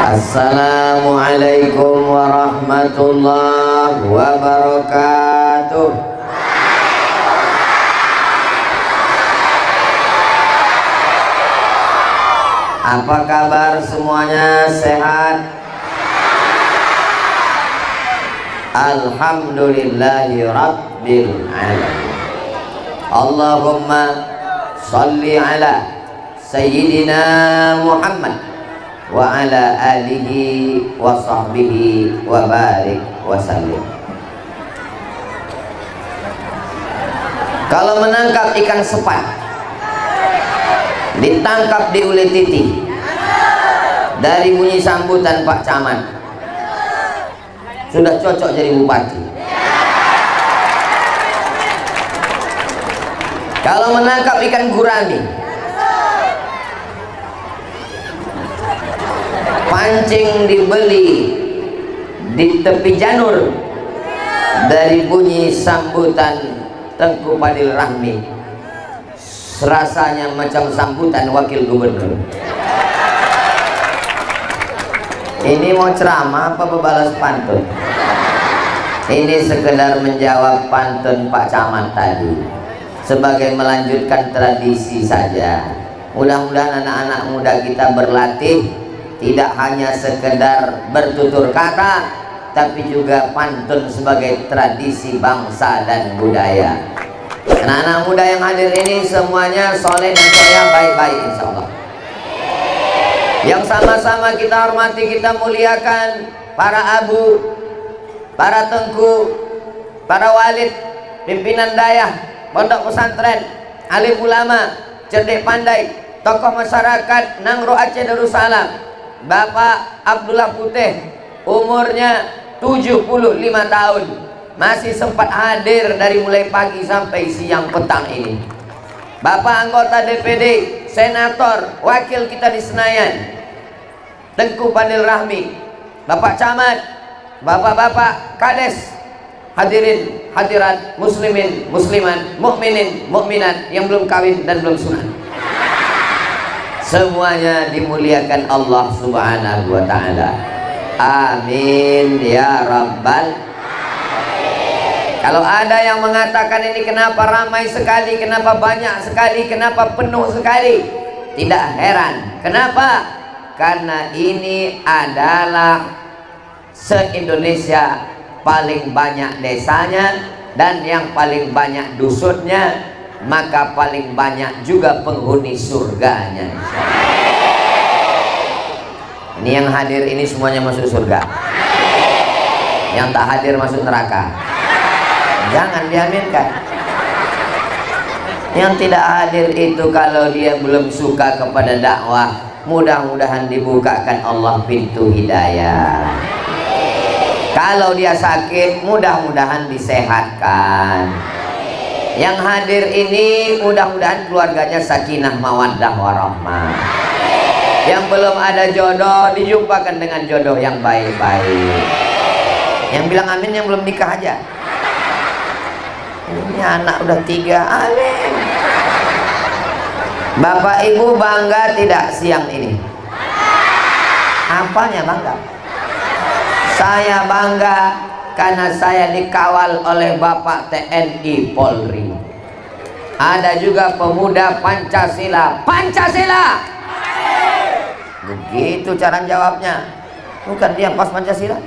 Assalamualaikum warahmatullahi wabarakatuh. Apa kabar semuanya, sehat? Alhamdulillahi rabbil alamin. Allahumma salli ala Sayyidina Muhammad wa ala alihi wa sahbihi wa barik wa sallim. Kalau menangkap ikan sepat ditangkap di Ule Titi, dari bunyi sambutan Pak Camat sudah cocok jadi bupati. Kalau menangkap ikan gurami, pancing dibeli di tepi janur, dari bunyi sambutan Tengku Fadil Rahmi, rasanya macam sambutan wakil gubernur. Ini mau ceramah apa balas pantun? Ini sekedar menjawab pantun Pak Camat tadi, sebagai melanjutkan tradisi saja. Mudah-mudahan anak-anak muda kita berlatih tidak hanya sekedar bertutur kata, tapi juga pantun sebagai tradisi bangsa dan budaya. Anak-anak muda yang hadir ini semuanya soleh dan soleh, baik-baik insya Allah. Yang sama-sama kita hormati, kita muliakan para abu, para tengku, para walid, pimpinan dayah, pondok pesantren, alim ulama, cerdik pandai, tokoh masyarakat Nangro Aceh Darussalam, Bapak Abdullah Putih, umurnya 75 tahun, masih sempat hadir dari mulai pagi sampai siang petang ini. Bapak anggota DPD, senator, wakil kita di Senayan, Tengku Fadil Rahmi, Bapak Camat, Bapak-bapak Kades, hadirin hadirat, muslimin muslimat, mukminin mukminat yang belum kawin dan belum sunat, semuanya dimuliakan Allah Subhanahu wa ta'ala. Amin ya rabbal alamin. Kalau ada yang mengatakan ini kenapa ramai sekali, kenapa banyak sekali, kenapa penuh sekali, tidak heran. Kenapa? Karena ini adalah se-Indonesia paling banyak desanya dan yang paling banyak dusunnya, maka paling banyak juga penghuni surganya. Ini yang hadir ini semuanya masuk surga, yang tak hadir masuk neraka. Jangan diaminkan. Yang tidak hadir itu kalau dia belum suka kepada dakwah, mudah-mudahan dibukakan Allah pintu hidayah. Kalau dia sakit, mudah-mudahan disehatkan. Yang hadir ini mudah-mudahan keluarganya sakinah mawaddah warahmah. Yang belum ada jodoh dijumpakan dengan jodoh yang baik-baik. Yang bilang amin yang belum nikah aja. Ini anak udah 3, amin. Bapak ibu bangga tidak siang ini? Apanya bangga? Saya bangga karena saya dikawal oleh Bapak TNI Polri. Ada juga pemuda Pancasila. Pancasila! Begitu cara jawabnya. Bukan dia pas Pancasila.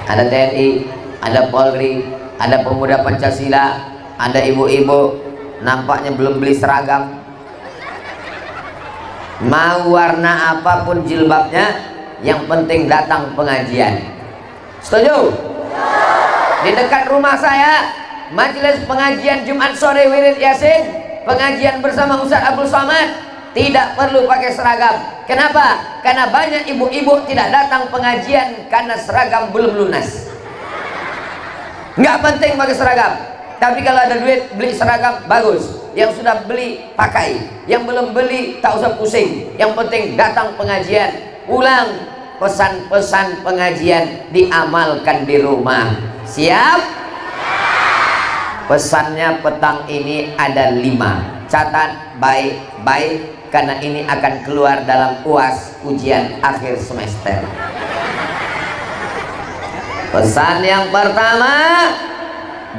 Ada TNI, ada Polri, ada pemuda Pancasila, ada ibu-ibu nampaknya belum beli seragam. Mau warna apapun jilbabnya, yang penting datang pengajian. Setuju? Di dekat rumah saya majelis pengajian Jumat sore wirid Yasin, pengajian bersama Ustaz Abdul Somad, tidak perlu pakai seragam. Kenapa? Karena banyak ibu-ibu tidak datang pengajian karena seragam belum lunas. Nggak penting pakai seragam, tapi kalau ada duit beli seragam bagus. Yang sudah beli pakai, yang belum beli tak usah pusing. Yang penting datang pengajian, pulang pesan-pesan pengajian diamalkan di rumah. Siap? Pesannya petang ini ada 5. Catat baik-baik. karena ini akan keluar dalam UAS, ujian akhir semester. Pesan yang pertama,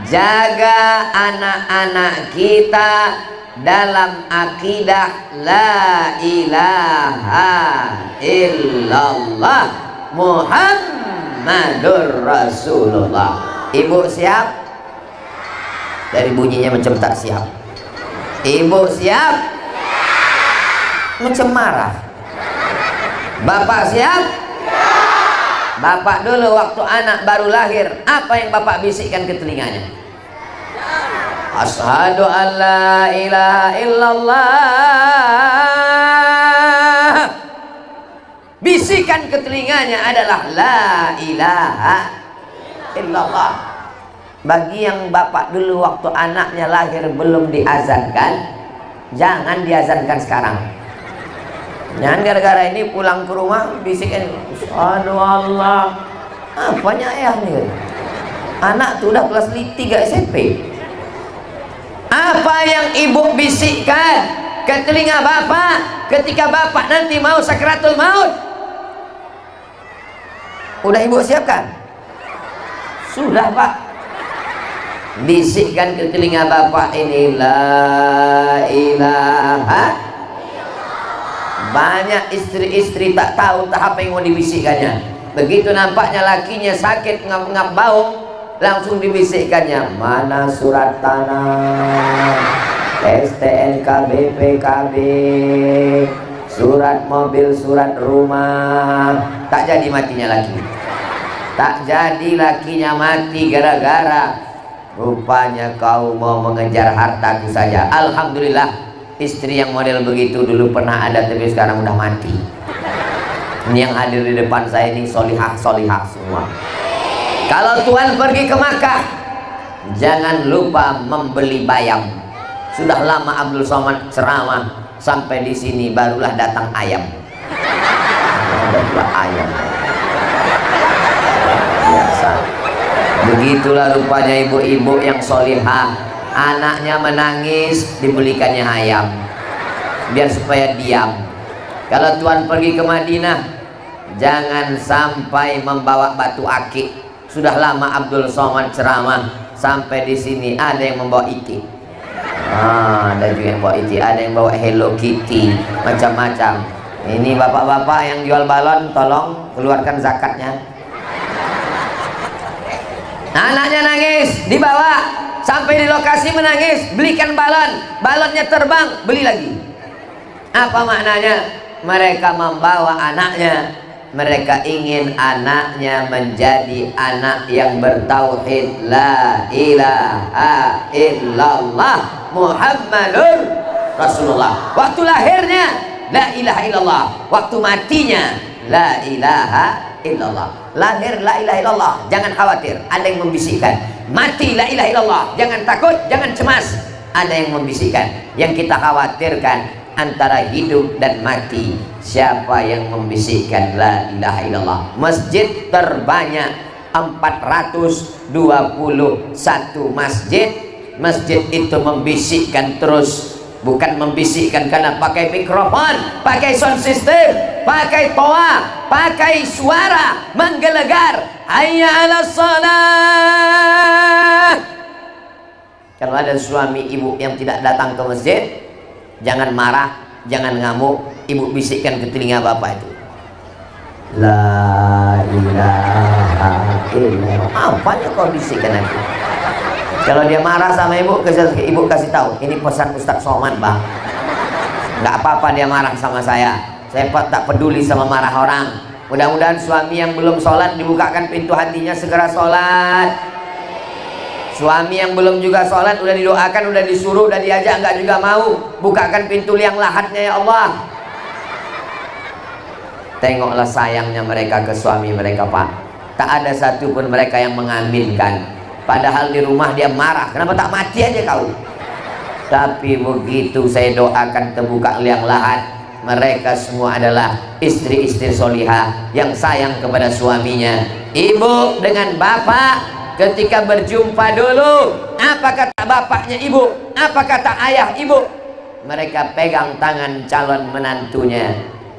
jaga anak-anak kita dalam akidah la ilaha illallah Muhammadur Rasulullah. Ibu siap? Dari bunyinya macam tak siap. Ibu siap? Macam marah. Bapak siap? Bapak dulu waktu anak baru lahir, apa yang bapak bisikkan ke telinganya? Asyhadu an la ilaha illallah. Bisikan ke telinganya adalah la ilaha illallah. Bagi yang bapak dulu waktu anaknya lahir belum diazankan, jangan diazankan sekarang. Jangan gara-gara ini pulang ke rumah bisikin asyhadu Allah. Apanya ayah nih? Anak tuh udah kelas 3 SMP. Apa yang ibu bisikkan ke telinga bapak ketika bapak nanti mau sakratul maut? Udah ibu siapkan? Sudah pak. Bisikkan ke telinga bapak ini la ilaha. Banyak istri-istri tak tahu tak apa yang mau dibisikkannya. Begitu nampaknya lakinya sakit ngap-ngap bau, langsung dibisikkannya mana surat tanah, STNK, BPKB, surat mobil, surat rumah. Tak jadi matinya laki. Tak jadi lakinya mati gara-gara rupanya kau mau mengejar hartaku saja. Alhamdulillah, istri yang model begitu dulu pernah ada, tapi sekarang udah mati. Ini yang hadir di depan saya ini solihah semua. Kalau Tuhan pergi ke Makkah, jangan lupa membeli bayam. Sudah lama Abdul Somad ceramah, sampai di sini barulah datang ayam. Ayam. Biasa. Begitulah rupanya ibu-ibu yang solihah. Anaknya menangis, dibelikannya ayam biar supaya diam. Kalau Tuhan pergi ke Madinah, jangan sampai membawa batu akik. Sudah lama Abdul Somad ceramah, sampai di sini ada yang membawa iki. Ada juga yang bawa iki, ada yang bawa Hello Kitty, macam-macam. Ini bapak-bapak yang jual balon, tolong keluarkan zakatnya. Anaknya nangis, dibawa sampai di lokasi menangis, belikan balon, balonnya terbang, beli lagi. Apa maknanya? Mereka membawa anaknya, mereka ingin anaknya menjadi anak yang bertauhid la ilaha illallah Muhammadur Rasulullah. Waktu lahirnya la ilaha illallah, waktu matinya la ilaha illallah. Lahir la ilaha illallah, jangan khawatir, ada yang membisikkan. Mati la ilaha illallah, jangan takut, jangan cemas, ada yang membisikkan. Yang kita khawatirkan antara hidup dan mati. Siapa yang membisikkan la ilaha illallah? Masjid terbanyak 421 masjid. Masjid itu membisikkan terus, bukan membisikkan karena pakai mikrofon, pakai sound system, pakai toa, pakai suara menggelegar. Hayya 'alas shalah. Kalau ada suami ibu yang tidak datang ke masjid, jangan marah, jangan ngamuk, ibu bisikkan ke telinga bapak itu, la ilaha illallah. Apanya kau bisikkan aku? Kalau dia marah sama ibu kasih tahu, ini pesan Ustaz Somad bang. Nggak apa-apa dia marah sama saya tak peduli sama marah orang. Mudah-mudahan suami yang belum sholat dibukakan pintu hatinya, segera sholat. Suami yang belum juga sholat udah didoakan, udah disuruh, udah diajak, nggak juga mau, bukakan pintu liang lahatnya ya Allah. Tengoklah sayangnya mereka ke suami mereka pak. Tak ada satupun mereka yang mengaminkan. Padahal di rumah dia marah, kenapa tak mati aja kau? Tapi begitu saya doakan terbuka liang lahat, mereka semua adalah istri-istri solihah yang sayang kepada suaminya. Ibu dengan bapak ketika berjumpa dulu, apa kata bapaknya ibu? Apa kata ayah ibu? mereka pegang tangan calon menantunya,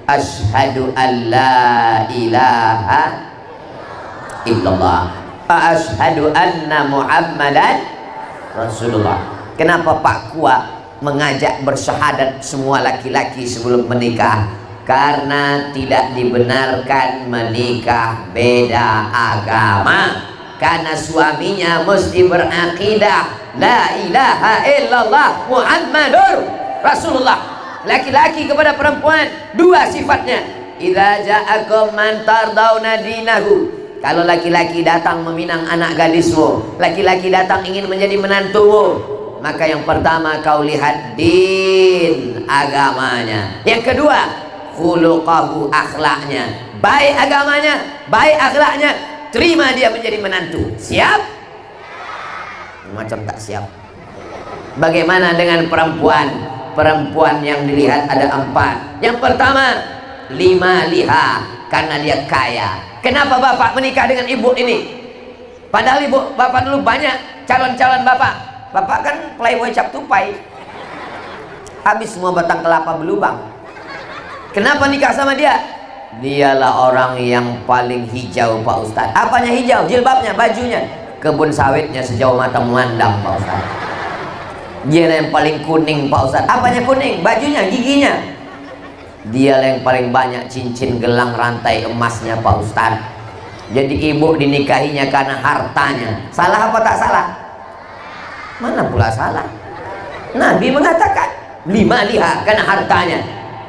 asyhadu an la ilaha illallah wa asyhadu anna muhammadan rasulullah. Kenapa Pak Kua mengajak bersyahadat semua laki-laki sebelum menikah? Karena tidak dibenarkan menikah beda agama, karena suaminya mesti berakidah la ilaha illallah Muhammadur Rasulullah. Laki-laki kepada perempuan dua sifatnya, idza ja'akum man tardawna dinahu. Kalau laki-laki datang meminang anak gadismu, laki-laki datang ingin menjadi menantumu, maka yang pertama kau lihat din agamanya, yang kedua khuluqahu akhlaknya, baik agamanya, baik akhlaknya, terima dia menjadi menantu. Siap? Macam tak siap. Bagaimana dengan perempuan? Perempuan yang dilihat ada 4. Yang pertama, lima liha, karena dia kaya. Kenapa bapak menikah dengan ibu ini? Padahal ibu bapak dulu banyak calon-calon bapak. Bapak kan playboy cap tupai, habis semua batang kelapa berlubang. Kenapa nikah sama dia? Dialah orang yang paling hijau Pak Ustadz. Apanya hijau? Jilbabnya, bajunya. Kebun sawitnya sejauh mata memandang Pak Ustadz. Dia yang paling kuning Pak Ustadz. Apanya kuning? Bajunya, giginya. Dialah yang paling banyak cincin, gelang, rantai emasnya Pak Ustadz. Jadi ibu dinikahinya karena hartanya. Salah apa tak salah? Mana pula salah? Nabi mengatakan lima liha, karena hartanya,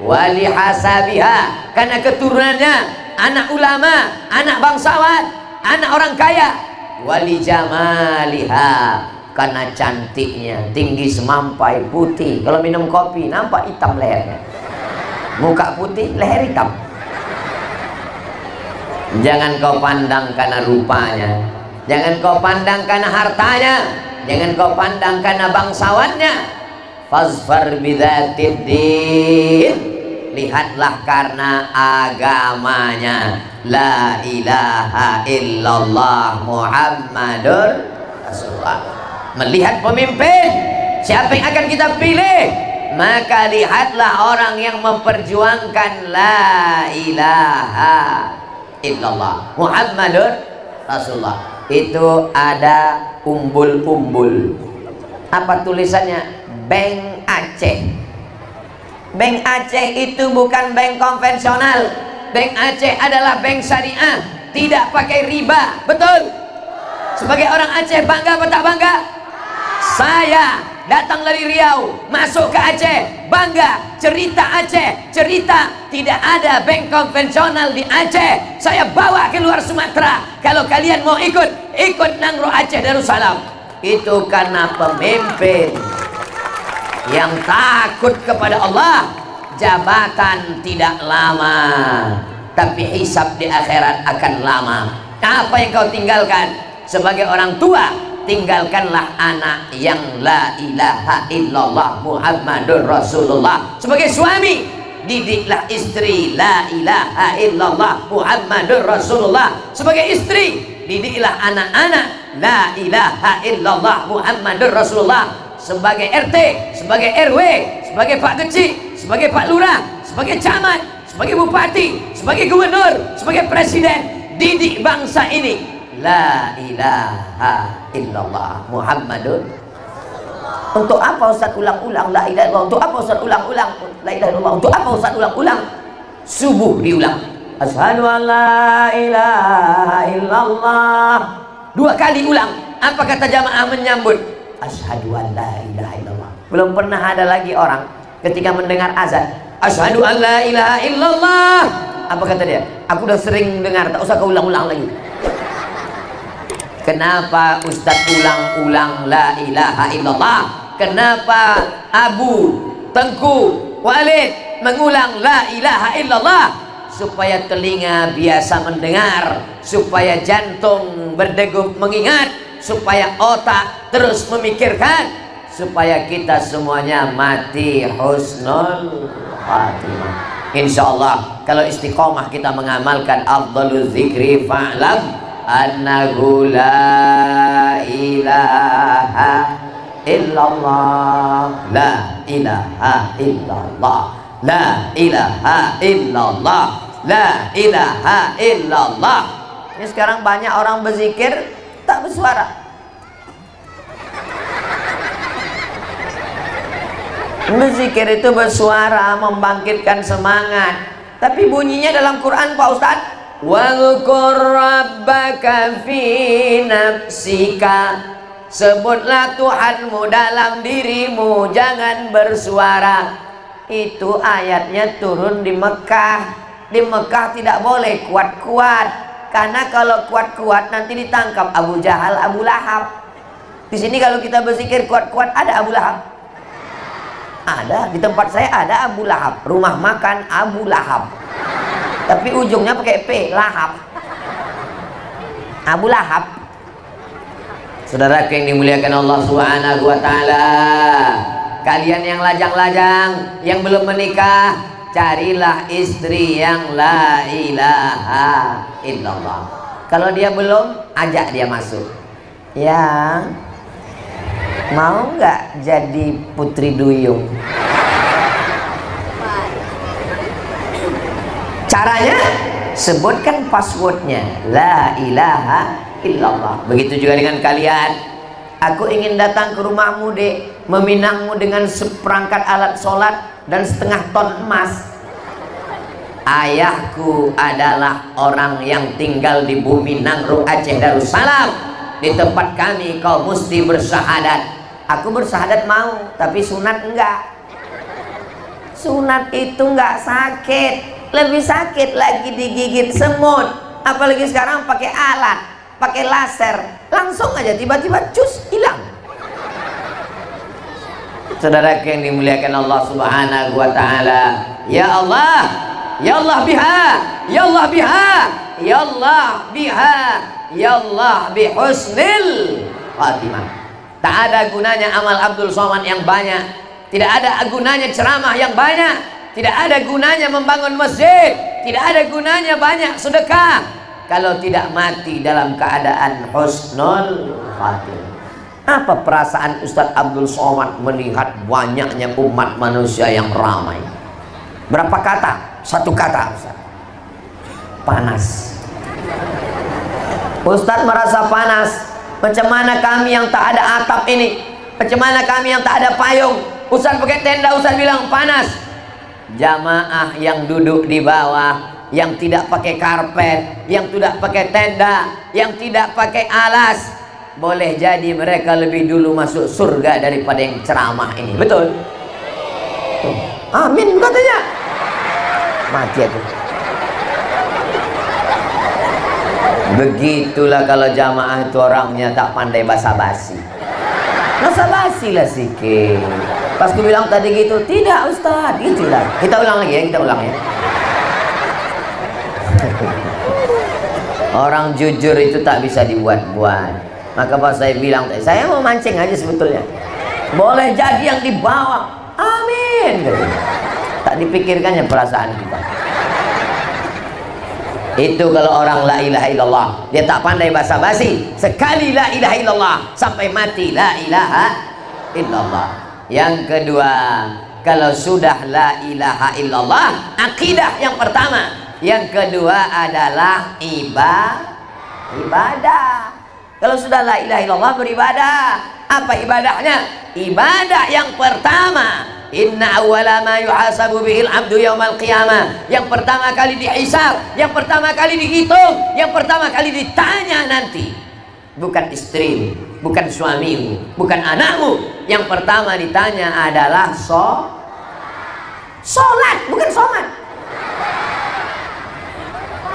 wali hasabiha, karena keturunannya, anak ulama, anak bangsawan, anak orang kaya, wali jamaliha, karena cantiknya, tinggi semampai, putih. Kalau minum kopi nampak hitam lehernya, muka putih, leher hitam. Jangan kau pandang karena rupanya, jangan kau pandang karena hartanya, jangan kau pandang karena bangsawannya. Fazfar bidzatid din, lihatlah karena agamanya, la ilaha illallah Muhammadur Rasulullah. Melihat pemimpin, siapa yang akan kita pilih, maka lihatlah orang yang memperjuangkan la ilaha illallah Muhammadur Rasulullah. Itu ada umbul-umbul. Apa tulisannya? Bank Aceh. Bank Aceh itu bukan bank konvensional. Bank Aceh adalah bank syariah, tidak pakai riba. Betul? Sebagai orang Aceh bangga apa tak bangga? Saya datang dari Riau masuk ke Aceh, bangga. Cerita Aceh, cerita tidak ada bank konvensional di Aceh. Saya bawa ke luar Sumatera. Kalau kalian mau ikut Nangro Aceh Darussalam. Itu karena pemimpin yang takut kepada Allah. Jabatan tidak lama, tapi hisab di akhirat akan lama. Apa yang kau tinggalkan sebagai orang tua? Tinggalkanlah anak yang la ilaha illallah Muhammadur Rasulullah. Sebagai suami, didiklah istri la ilaha illallah Muhammadur Rasulullah. Sebagai istri, didiklah anak-anak la ilaha illallah Muhammadur Rasulullah. Sebagai RT, sebagai RW, sebagai Pak Kecil, sebagai Pak Lurah, sebagai camat, sebagai bupati, sebagai gubernur, sebagai presiden, didik bangsa ini la ilaha illallah Muhammadun. Untuk apa Ustaz ulang-ulang la ilaha illallah? Untuk apa Ustaz ulang-ulang la ilaha illallah? Untuk apa Ustaz ulang-ulang? Subuh diulang, asyhadu an la ilaha illallah. 2 kali ulang. Apa kata jamaah menyambut? Asyhadu an la ilaha illallah. Belum pernah ada lagi orang ketika mendengar azan, asyhadu an la ilaha illallah. Apa kata dia? Aku udah sering dengar, tak usah kau ulang-ulang lagi. Kenapa Ustadz ulang-ulang la ilaha illallah? Kenapa Abu, Tengku, Walid mengulang la ilaha illallah? Supaya telinga biasa mendengar, supaya jantung berdegup mengingat, supaya otak terus memikirkan, supaya kita semuanya mati husnul khatimah. Insyaallah kalau istiqomah kita mengamalkan afdhalul zikri fa'lam annahu la ilaha illallah, la ilaha illallah, la ilaha illallah, la ilaha illallah. Ini sekarang banyak orang berzikir tak bersuara. Berzikir itu bersuara, membangkitkan semangat, tapi bunyinya dalam Quran Pak Ustadz, wadhkur rabbaka fi nafsika, sebutlah Tuhanmu dalam dirimu, jangan bersuara. Itu ayatnya turun di Mekah. Di Mekah tidak boleh kuat-kuat, karena kalau kuat-kuat nanti ditangkap Abu Jahal, Abu Lahab. Di sini kalau kita berzikir kuat-kuat, ada Abu Lahab? Ada. Di tempat saya ada Abu Lahab, rumah makan Abu Lahab, tapi ujungnya pakai P, Lahab, Abu Lahab. Saudara yang dimuliakan Allah Subhanahu wa Ta'ala, kalian yang lajang-lajang, yang belum menikah, carilah istri yang la ilaha illallah. Kalau dia belum, ajak dia masuk. Yang mau nggak jadi putri duyung? Caranya, sebutkan passwordnya, la ilaha illallah. Begitu juga dengan kalian. Aku ingin datang ke rumahmu, Dek, meminangmu dengan seperangkat alat sholat dan setengah ton emas. Ayahku adalah orang yang tinggal di bumi Nangro, Aceh Darussalam. Di tempat kami kau mesti bersyahadat. Aku bersyahadat mau, tapi sunat enggak. Sunat itu enggak sakit, lebih sakit lagi digigit semut. Apalagi sekarang pakai alat, pakai laser, langsung aja tiba-tiba cus hilang. Saudara yang dimuliakan Allah Subhanahu wa Ta'ala, ya Allah, ya Allah biha, ya Allah biha, ya Allah biha, ya Allah bihusnil khatimah. Tak ada gunanya amal Abdul Somad yang banyak, tidak ada gunanya ceramah yang banyak, tidak ada gunanya membangun masjid, tidak ada gunanya banyak sedekah kalau tidak mati dalam keadaan husnul khatimah. Apa perasaan Ustadz Abdul Somad melihat banyaknya umat manusia yang ramai? Berapa kata? Satu kata, Ustadz. Panas. Ustadz merasa panas. Macam mana kami yang tak ada atap ini? Macam mana kami yang tak ada payung? Ustadz pakai tenda, Ustadz bilang panas. Jamaah yang duduk di bawah, yang tidak pakai karpet, yang tidak pakai tenda, yang tidak pakai alas, boleh jadi mereka lebih dulu masuk surga daripada yang ceramah ini. Betul? Amin katanya. Mati aku. Begitulah kalau jamaah itu orangnya tak pandai basa-basi. Basa-basi lah sikit. Pas aku bilang tadi gitu, tidak Ustadz, gitulah. Kita ulang lagi ya, kita ulang ya. Orang jujur itu tak bisa dibuat-buat. Maka pas saya bilang, saya mau mancing aja sebetulnya. Boleh jadi yang dibawa. Amin. Tak dipikirkannya perasaan kita. Itu kalau orang la ilaha illallah, dia tak pandai basa-basi. Sekali la ilaha illallah sampai mati la ilaha illallah. Yang kedua, kalau sudah la ilaha illallah, akidah yang pertama. Yang kedua adalah ibadah. Kalau sudah la ilaha illallah, beribadah. Apa ibadahnya? Ibadah yang pertama, inna awwala ma yuhasabu bihil abdu yaumal qiyamah. Yang pertama kali dihisab, yang pertama kali dihitung, yang pertama kali ditanya nanti, bukan istri, bukan suamimu, bukan anakmu. Yang pertama ditanya adalah sholat, bukan somat.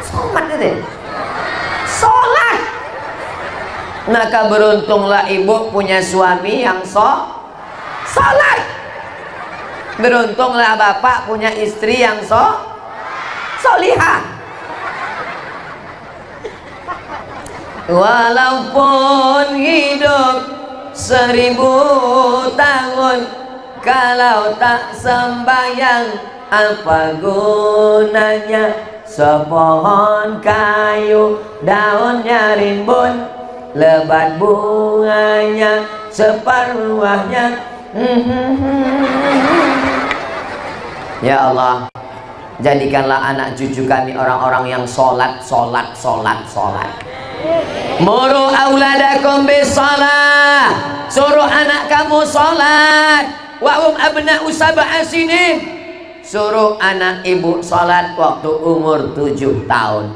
Somat itu sholat. Maka beruntunglah ibu punya suami yang sholat. Beruntunglah bapak punya istri yang solihah. Walaupun hidup 1000 tahun, kalau tak sembahyang apa gunanya? Sepohon kayu daunnya rimbun, lebat bunganya separuhnya, Ya Allah, jadikanlah anak cucu kami orang-orang yang sholat. Muru auladakum bisalah, suruh anak kamu sholat. Wa abna'u sab'a sinin, suruh anak ibu sholat waktu umur 7 tahun.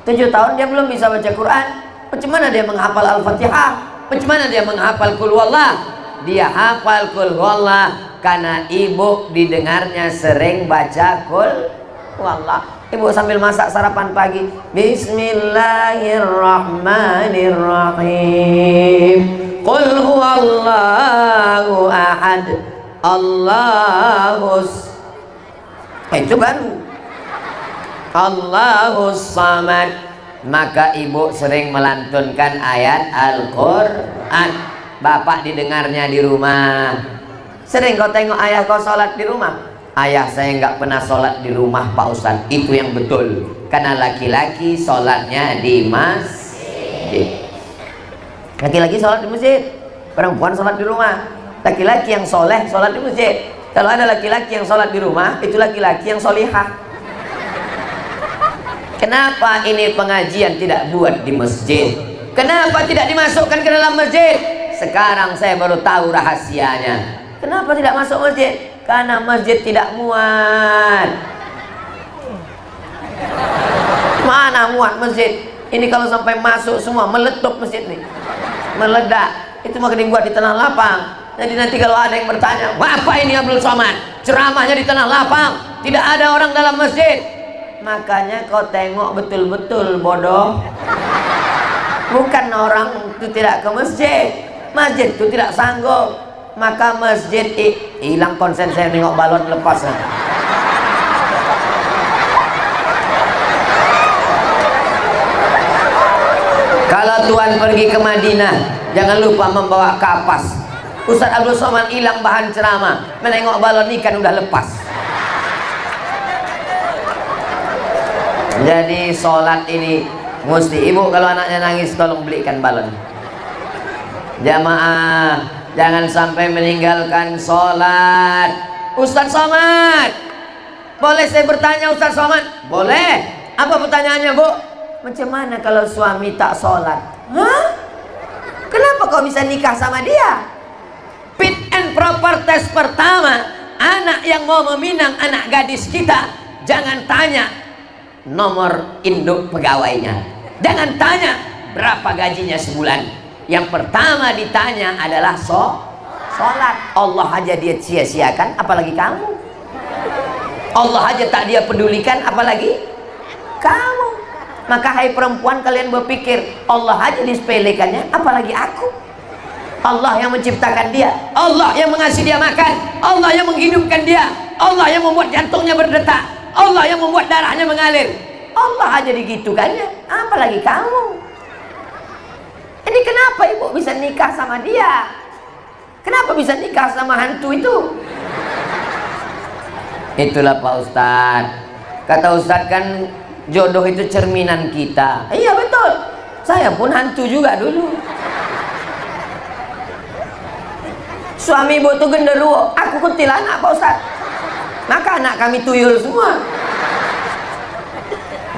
7 tahun dia belum bisa baca Quran. Bagaimana dia menghafal Al-Fatihah? Bagaimana dia menghafal Qul Huwallah? Dia hafal Qul Huwallah karena ibu didengarnya sering baca Qul Huwallah. Ibu sambil masak sarapan pagi, Bismillahirrahmanirrahim, Qul huwallahu ahad, Allahus, itu baru Allahus samad. Maka ibu sering melantunkan ayat Al-Quran. Bapak didengarnya di rumah. Sering kau tengok ayah kau sholat di rumah? Ayah saya nggak pernah sholat di rumah Pak Ustadz. Itu yang betul. Karena laki-laki sholatnya di masjid. Laki-laki sholat di masjid, perempuan sholat di rumah. Laki-laki yang soleh sholat di masjid. Kalau ada laki-laki yang sholat di rumah, itu laki-laki yang solihah. Kenapa ini pengajian tidak buat di masjid? Kenapa tidak dimasukkan ke dalam masjid? Sekarang saya baru tahu rahasianya. Kenapa tidak masuk masjid? Karena masjid tidak muat. Mana muat masjid? Ini kalau sampai masuk semua meletup masjid nih, meledak. Itu maka dibuat di tanah lapang. Jadi nanti kalau ada yang bertanya, apa ini Abdul Somad? Ceramahnya di tanah lapang, tidak ada orang dalam masjid. Makanya kau tengok betul-betul bodoh. Bukan orang itu tidak ke masjid, masjid itu tidak sanggup. Maka masjid hilang konsen saya nengok balon lepas. Kalau Tuhan pergi ke Madinah, jangan lupa membawa kapas. Ustadz Abdul Somad hilang bahan ceramah, menengok balon ikan udah lepas. Jadi sholat ini mesti, ibu kalau anaknya nangis tolong belikan balon. Jamaah, jangan sampai meninggalkan sholat. Ustadz Somad, boleh saya bertanya Ustadz Somad? Boleh. Apa pertanyaannya Bu? Macam mana kalau suami tak sholat? Hah? Kenapa kau bisa nikah sama dia? Fit and proper test pertama, anak yang mau meminang anak gadis kita, jangan tanya nomor induk pegawainya, jangan tanya berapa gajinya sebulan. Yang pertama ditanya adalah sholat. Allah aja dia sia-siakan, apalagi kamu. Allah aja tak dia pedulikan, apalagi kamu. Maka hai perempuan, kalian berpikir Allah aja disepelekannya, apalagi aku. Allah yang menciptakan dia, Allah yang mengasih dia makan, Allah yang menghidupkan dia, Allah yang membuat jantungnya berdetak, Allah yang membuat darahnya mengalir. Allah aja digitukannya, apalagi kamu. Ini kenapa ibu bisa nikah sama dia? Kenapa bisa nikah sama hantu itu? Itulah Pak Ustadz. Kata Ustadz kan jodoh itu cerminan kita. Iya betul. Saya pun hantu juga dulu. Suami ibu itu genderuwo, aku kuntilanak Pak Ustadz. Maka anak kami tuyul semua.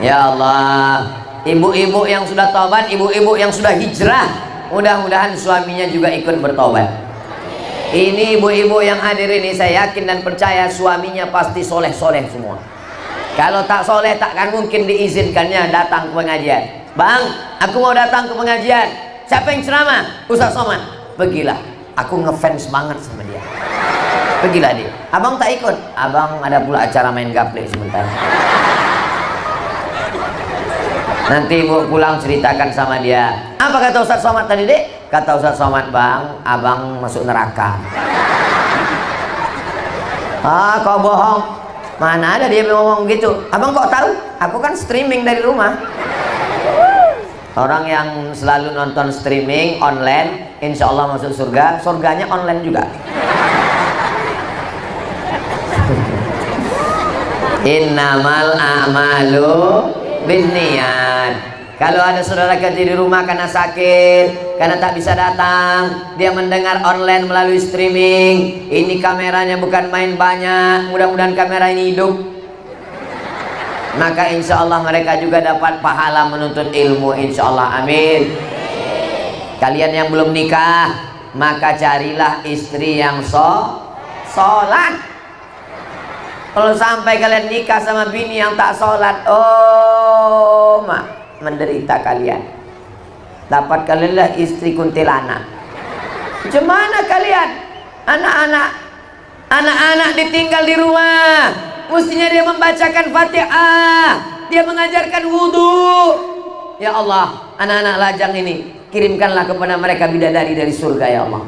Ya Allah, ibu-ibu yang sudah taubat, ibu-ibu yang sudah hijrah, mudah-mudahan suaminya juga ikut bertobat. Ini ibu-ibu yang hadir ini, saya yakin dan percaya suaminya pasti soleh-soleh semua. Kalau tak soleh takkan mungkin diizinkannya datang ke pengajian. Bang, aku mau datang ke pengajian. Siapa yang ceramah? Ustadz Somad. Pergilah, aku ngefans banget sama dia. Pergilah dia. Abang tak ikut? Abang ada pula acara main gaple sebentar. Nanti ibu pulang ceritakan sama dia. Apa kata Ustadz Somad tadi dek? Kata Ustadz Somad, bang, abang masuk neraka. Ah, kau bohong. Mana ada dia ngomong gitu. Abang kok tahu? Aku kan streaming dari rumah. Orang yang selalu nonton streaming online, insya Allah masuk surga. Surganya online juga. Innamal a'malu binniat. Kalau ada saudara kita di rumah karena sakit, karena tak bisa datang, dia mendengar online melalui streaming. Ini kameranya bukan main banyak, mudah-mudahan kamera ini hidup. Maka insya Allah mereka juga dapat pahala menuntut ilmu, insya Allah, amin. Kalian yang belum nikah, maka carilah istri yang sholat. Kalau sampai kalian nikah sama bini yang tak sholat, oh menderita kalian. Dapat kalianlah istri kuntilanak. Gimana kalian? Anak-anak ditinggal di rumah, mestinya dia membacakan Fatihah, dia mengajarkan wudhu. Ya Allah, anak-anak lajang ini kirimkanlah kepada mereka bidadari dari surga, ya Allah.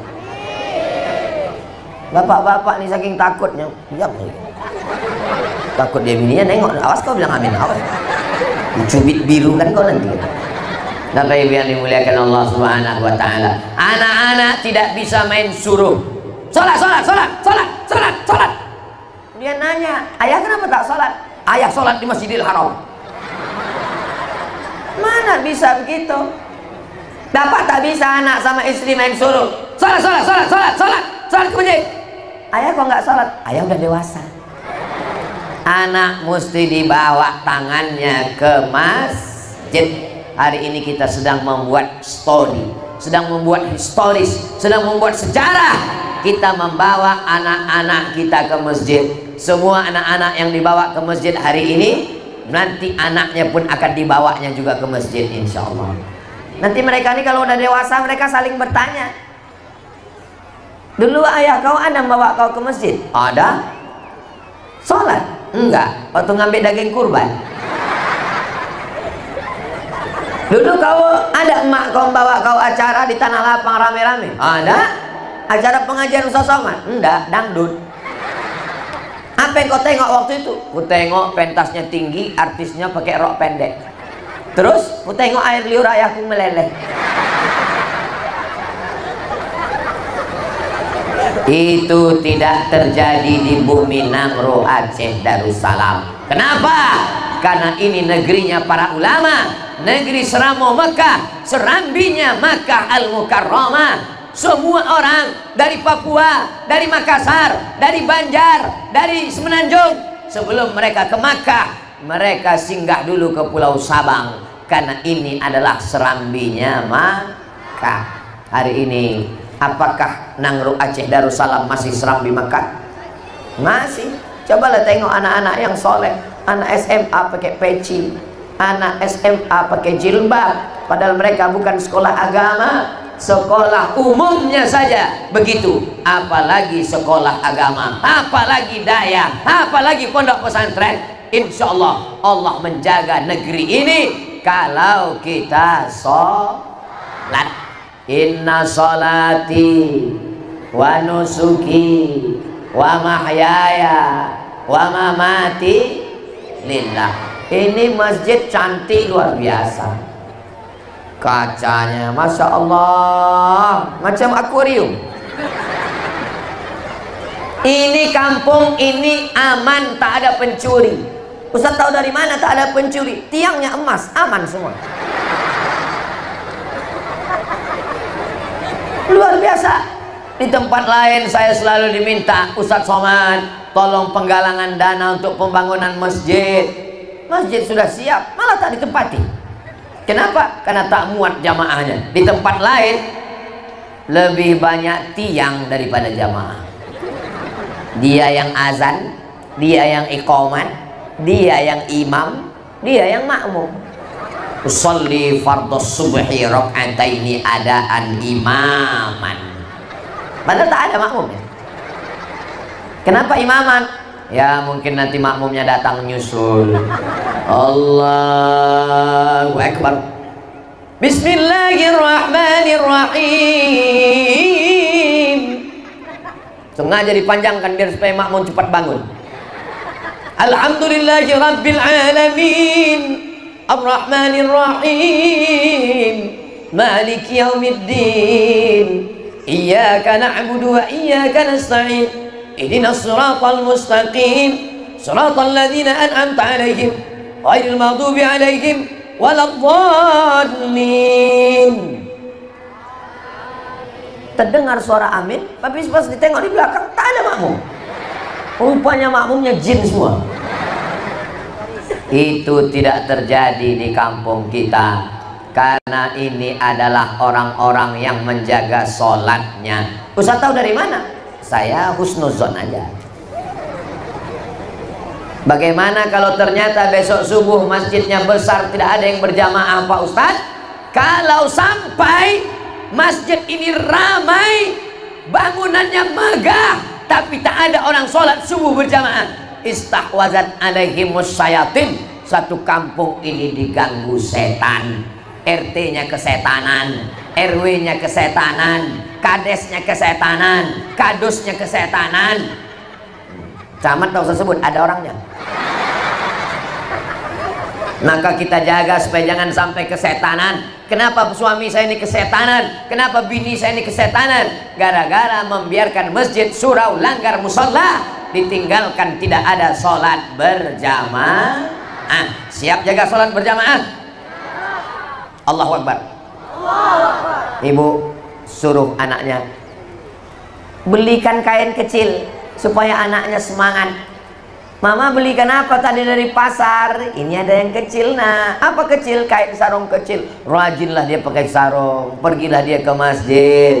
Bapak-bapak nih saking takutnya, diam. Takut dia bininya nengok, awas kau bilang amin, awas. Cubit biru kan kau nanti. Bapak Ibu yang dimuliakan Allah Subhanahu wa taala. Anak-anak tidak bisa main suruh. Salat. Dia nanya, "Ayah kenapa tak salat?" "Ayah salat di Masjidil Haram." Mana bisa begitu? Dapat tak bisa anak sama istri main suruh. Salat ke masjid. "Ayah kok nggak salat?" "Ayah udah dewasa." Anak mesti dibawa tangannya ke masjid. Hari ini kita sedang membuat story, sedang membuat historis, sedang membuat sejarah. Kita membawa anak-anak kita ke masjid. Semua anak-anak yang dibawa ke masjid hari ini, nanti anaknya pun akan dibawanya juga ke masjid, insya Allah. Nanti mereka ini kalau udah dewasa, mereka saling bertanya, "Dulu ayah kau ada bawa kau ke masjid?" "Ada." "Sholat?" "Enggak." "Waktu ngambil daging kurban?" "Dulu kau ada emak kau bawa kau acara di Tanah Lapang rame-rame?" "Ada." "Acara pengajian Ustaz Somad?" "Enggak, dangdut." "Apa yang kau tengok waktu itu?" "Ku tengok pentasnya tinggi, artisnya pakai rok pendek. Terus ku tengok air liur ayahku meleleh." Itu tidak terjadi di bumi Namru Aceh Darussalam. Kenapa? Karena ini negerinya para ulama, negeri Seramo Mekah, serambinya Makkah Al-Mukarramah. Semua orang dari Papua, dari Makassar, dari Banjar, dari Semenanjung, sebelum mereka ke Makkah, mereka singgah dulu ke Pulau Sabang, karena ini adalah serambinya Makkah. Hari ini apakah Nangro Aceh Darussalam masih serambi Makkah? Masih. Cobalah tengok anak-anak yang soleh, anak SMA pakai peci, anak SMA pakai jilbab, padahal mereka bukan sekolah agama, sekolah umumnya saja begitu, apalagi sekolah agama, apalagi daya, apalagi pondok pesantren. Insya Allah Allah menjaga negeri ini kalau kita sholat. Inna sholati wa nusuki wa mahyaya wa mamati lillah. Ini masjid cantik luar biasa, kacanya Masya Allah macam akuarium. Ini kampung ini aman, tak ada pencuri. Ustaz tahu dari mana tak ada pencuri? Tiangnya emas, aman semua. Luar biasa. Di tempat lain saya selalu diminta, "Ustaz Somad, tolong penggalangan dana untuk pembangunan masjid." Masjid sudah siap, malah tak ditempati. Kenapa? Karena tak muat jamaahnya. Di tempat lain lebih banyak tiang daripada jamaah. Dia yang azan, dia yang iqamat, dia yang imam, dia yang makmum. Usolli fardhus subhi rak'ataini adaan imaman. Padahal tak ada makmumnya. Kenapa imaman? Ya mungkin nanti makmumnya datang nyusul. Allahu Akbar. Bismillahirrahmanirrahim. Sengaja dipanjangkan biar supaya makmum cepat bangun. Alhamdulillahi rabbil alamin, Ar-Rahmanir Rahim, Maliki Yaumiddin, Iyyaka na'budu wa iyyaka nasta'in, Ihdinas siratal mustaqim, siratal ladzina an'amta 'alaihim, ghairil maghdubi 'alaihim waladhdallin. Terdengar suara amin, tapi pas ditengok di belakang tak ada makmum. Rupanya makmumnya jin semua. Itu tidak terjadi di kampung kita, karena ini adalah orang-orang yang menjaga sholatnya. Ustaz tahu dari mana? Saya husnuzon aja. Bagaimana kalau ternyata besok subuh masjidnya besar, tidak ada yang berjamaah Pak Ustaz? Kalau sampai masjid ini ramai, bangunannya megah, tapi tak ada orang sholat subuh berjamaah, istahwazat alaihimus syayatin. Satu kampung ini diganggu setan. RT-nya kesetanan, RW-nya kesetanan, kadesnya kesetanan, kadusnya kesetanan. Camat tak usah sebut, ada orangnya. Maka kita jaga supaya jangan sampai kesetanan. Kenapa suami saya ini kesetanan? Kenapa bini saya ini kesetanan? Gara-gara membiarkan masjid surau langgar musola, ditinggalkan, tidak ada sholat berjamaah. Siap jaga sholat berjamaah? Allahu Akbar. Ibu suruh anaknya belikan kain kecil supaya anaknya semangat. Mama belikan apa tadi dari pasar? Ini ada yang kecil. Nah, apa kecil? Kain sarung kecil. Rajinlah dia pakai sarung, pergilah dia ke masjid.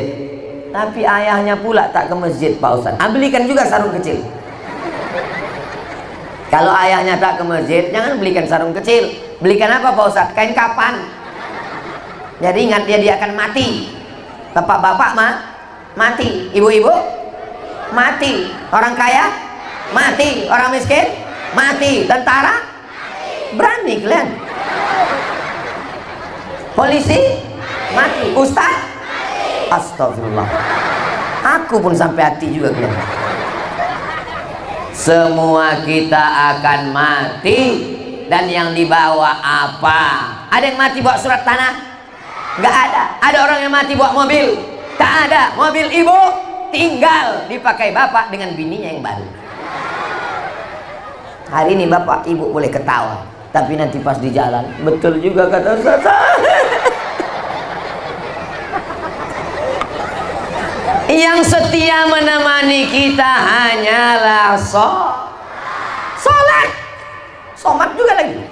Tapi ayahnya pula tak ke masjid Pak Ustaz. Belikan juga sarung kecil. Kalau ayahnya tak ke masjid, jangan belikan sarung kecil. Belikan apa Pak Ustaz? Kain kapan. Jadi ingat dia akan mati. Bapak-bapak mati, ibu-ibu mati, orang kaya mati, orang miskin mati, tentara berani kalian, polisi mati, ustaz astagfirullah. Aku pun sampai hati juga kalian. Semua kita akan mati. Dan yang dibawa apa? Ada yang mati bawa surat tanah? Gak ada. Ada orang yang mati bawa mobil? Tak ada. Mobil ibu tinggal dipakai bapak dengan bininya yang baru. Hari ini bapak ibu boleh ketawa, tapi nanti pas di jalan, betul juga kata Ustaz. Yang setia menemani kita hanyalah sholat. Somat juga lagi.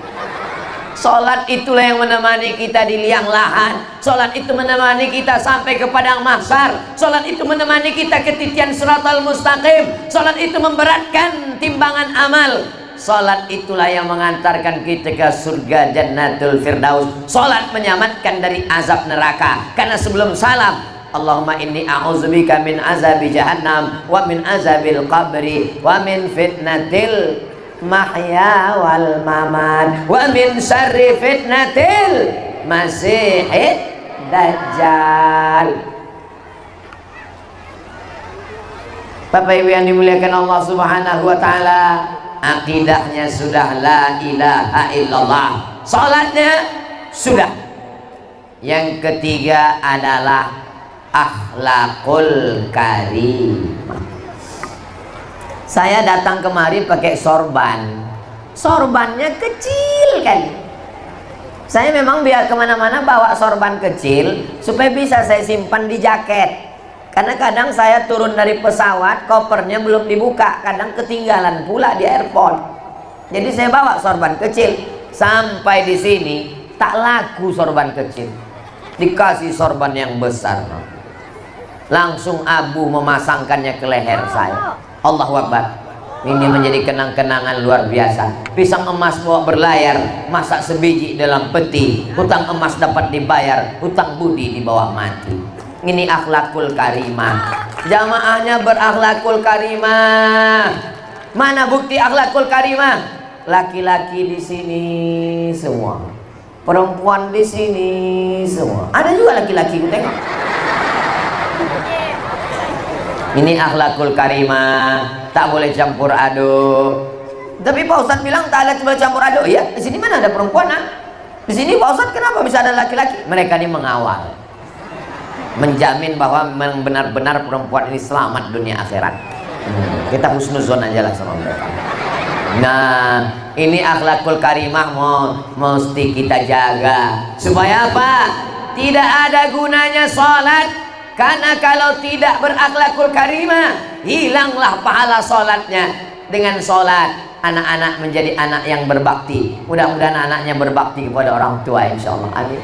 Sholat itulah yang menemani kita di liang lahan. Sholat itu menemani kita sampai ke padang mahsyar. Sholat itu menemani kita ke titian siratal mustaqim. Sholat itu memberatkan timbangan amal. Sholat itulah yang mengantarkan kita ke surga Jannatul Firdaus. Sholat menyelamatkan dari azab neraka. Karena sebelum salam, Allahumma inni a'udzubika min azabi jahannam wa min azabil qabri wa min fitnatil mahya wal mamat wa min syarri fitnatil masihid dajjal. Bapak Ibu yang dimuliakan Allah Subhanahu wa taala, akidahnya sudah la ilaha illallah, salatnya sudah. Yang ketiga adalah akhlakul karimah. Saya datang kemari pakai sorban. Sorbannya kecil kan. Saya memang biar kemana-mana bawa sorban kecil supaya bisa saya simpan di jaket. Karena kadang saya turun dari pesawat, kopernya belum dibuka, kadang ketinggalan pula di airport. Jadi saya bawa sorban kecil. Sampai di sini tak laku sorban kecil, dikasih sorban yang besar. Langsung abu memasangkannya ke leher saya. Allahu Akbar. Ini menjadi kenang-kenangan luar biasa. Pisang emas bawa berlayar, masak sebiji dalam peti. Hutang emas dapat dibayar, hutang budi dibawa mati. Ini akhlakul karimah. Jamaahnya berakhlakul karimah. Mana bukti akhlakul karimah? Laki-laki di sini semua, perempuan di sini semua. Ada juga laki-laki, tengok. Ini akhlakul karimah, tak boleh campur aduk. Tapi Pak Ustadz bilang tak ada coba campur aduk. Ya, di sini mana ada perempuan? Di sini Pak Ustadz kenapa bisa ada laki-laki? Mereka ini mengawal, menjamin bahwa benar-benar perempuan ini selamat dunia akhirat. Kita husnuzon aja lah sama mereka. Nah, ini akhlakul karimah mesti kita jaga. Supaya apa? Tidak ada gunanya sholat, karena kalau tidak berakhlakul karimah, hilanglah pahala sholatnya. Dengan sholat, anak-anak menjadi anak yang berbakti. Mudah-mudahan anaknya berbakti kepada orang tua, insya Allah. Amin.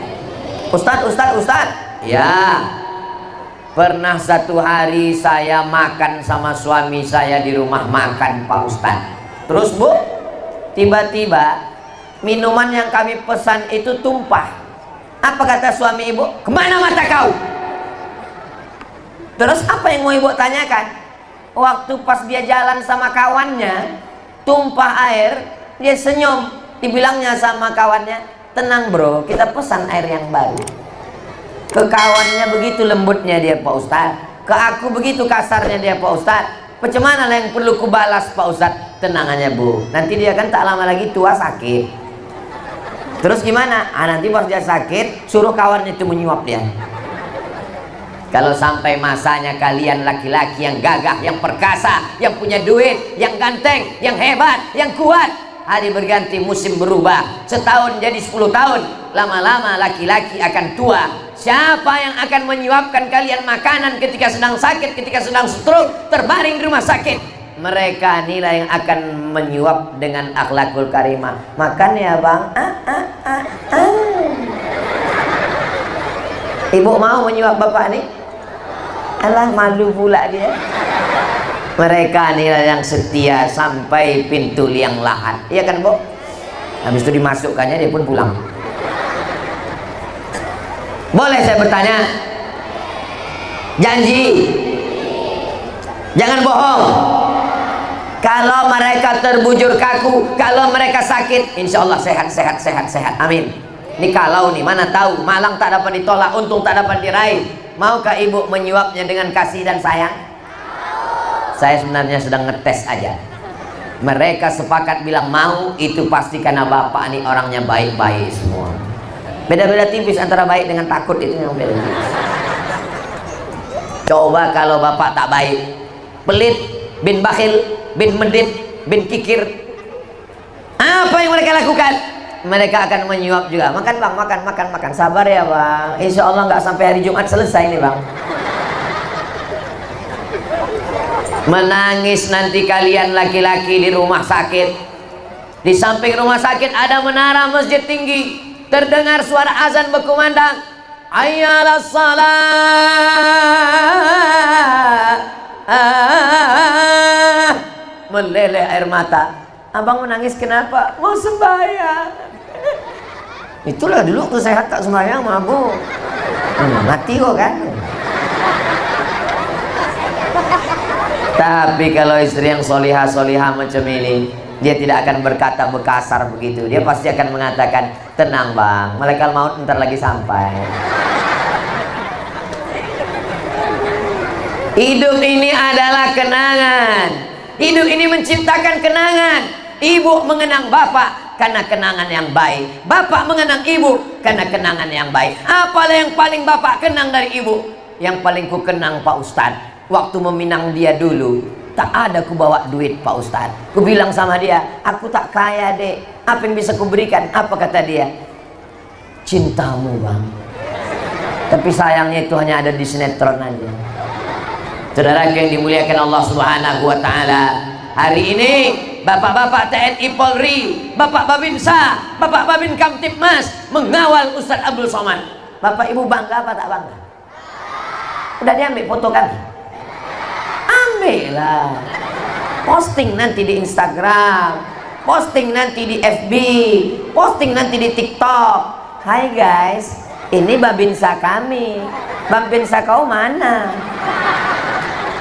Ustaz. Ya, pernah satu hari saya makan sama suami saya di rumah makan Pak Ustaz. Terus Bu, tiba-tiba minuman yang kami pesan itu tumpah. Apa kata suami ibu? Kemana mata kau? Terus apa yang mau ibu tanyakan? Waktu pas dia jalan sama kawannya, tumpah air, dia senyum. Dibilangnya sama kawannya, tenang bro, kita pesan air yang baru. Ke kawannya begitu lembutnya dia Pak Ustaz, ke aku begitu kasarnya dia Pak Ustaz. Bagaimana yang perlu kubalas Pak Ustaz? Tenang aja Bu, nanti dia kan tak lama lagi tua sakit. Terus gimana? Nanti pas dia sakit, suruh kawannya itu menyuap dia. Kalau sampai masanya kalian laki-laki yang gagah, yang perkasa, yang punya duit, yang ganteng, yang hebat, yang kuat, hari berganti musim berubah, setahun jadi 10 tahun, lama-lama laki-laki akan tua. Siapa yang akan menyuapkan kalian makanan ketika sedang sakit, ketika sedang stroke, terbaring di rumah sakit? Mereka nilai yang akan menyuap dengan akhlakul karimah. Makan ya bang. Ibu mau menyuap bapak nih? Alah, malu pula dia. Mereka nilai yang setia sampai pintu liang lahat. Iya kan Bu? Habis itu dimasukkannya dia pun pulang. Boleh saya bertanya? Janji, jangan bohong. Kalau mereka terbujur kaku, kalau mereka sakit, insya Allah sehat. Amin. Ini kalau nih, mana tahu malang tak dapat ditolak, untung tak dapat diraih. Maukah ibu menyuapnya dengan kasih dan sayang? Saya sebenarnya sedang ngetes aja. Mereka sepakat bilang mau, itu pasti karena bapak nih orangnya baik-baik semua. Beda-beda tipis antara baik dengan takut, itu yang beda tipis. Coba kalau bapak tak baik, pelit, bin bakhil, bin medit, bin kikir, apa yang mereka lakukan? Mereka akan menyuap juga. Makan bang, makan. Sabar ya bang, insya Allah nggak sampai hari Jumat selesai nih bang. Menangis nanti kalian laki-laki di rumah sakit. Di samping rumah sakit ada menara masjid tinggi, terdengar suara azan berkumandang, hayyalas salat. Meleleh air mata. Abang menangis kenapa? Mau sembahyang. Itulah dulu tuh sehat tak sembahyang mabuk. Mati kok kan. Tapi kalau istri yang solihah macam ini, dia tidak akan berkata berkasar begitu. Dia pasti akan mengatakan, tenang bang, malaikat maut ntar lagi sampai. Hidup ini adalah kenangan. Hidup ini menciptakan kenangan. Ibu mengenang bapak karena kenangan yang baik. Bapak mengenang ibu karena kenangan yang baik. Apalah yang paling bapak kenang dari ibu? Yang paling ku kenang Pak Ustadz, waktu meminang dia dulu, tak ada ku bawa duit Pak Ustadz. Ku bilang sama dia, aku tak kaya dek, apa yang bisa ku berikan? Apa kata dia? Cintamu bang. Tapi sayangnya itu hanya ada di sinetron aja. Saudara yang dimuliakan Allah Subhanahu wa Ta'ala, hari ini bapak-bapak TNI Polri, bapak Babinsa, bapak Babin Kamtipmas mengawal Ustadz Abdul Somad. Bapak ibu bangga apa tak bangga? Udah diambil foto kami? Ambil lah. Posting nanti di Instagram, posting nanti di FB, posting nanti di TikTok. Hai guys, ini Babinsa kami. Babinsa kau mana?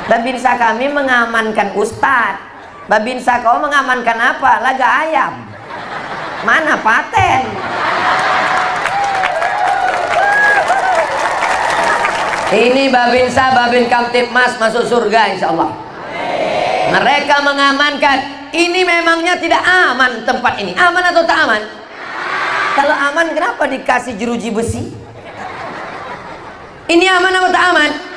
Babinsa kami mengamankan Ustadz. Babinsa kau mengamankan apa? Laga ayam. Mana paten? Ini Babinsa, Babin Kamtipmas masuk surga insya Allah. Mereka mengamankan. Ini memangnya tidak aman tempat ini. Aman atau tak aman? Kalau aman kenapa dikasih jeruji besi? Ini aman atau tak aman?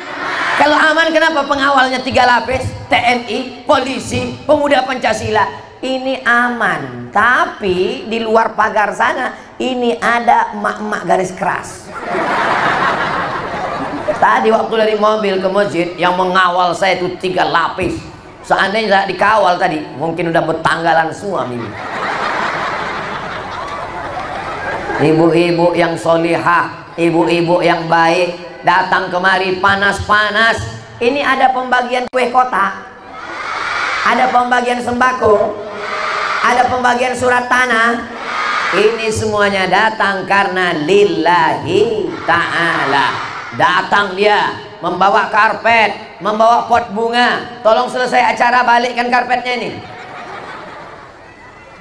Kalau aman kenapa pengawalnya 3 lapis? TNI, polisi, pemuda Pancasila. ini aman. Tapi di luar pagar sana ini ada emak-emak garis keras. Tadi waktu dari mobil ke masjid, yang mengawal saya itu 3 lapis. Seandainya dikawal tadi, mungkin udah bertanggalan semua ini. Ibu-ibu yang solihah, ibu-ibu yang baik, datang kemari panas-panas. Ini ada pembagian kue kotak, ada pembagian sembako, ada pembagian surat tanah. Ini semuanya datang karena lillahi ta'ala. Datang dia membawa karpet, membawa pot bunga. Tolong selesai acara balikkan karpetnya ini.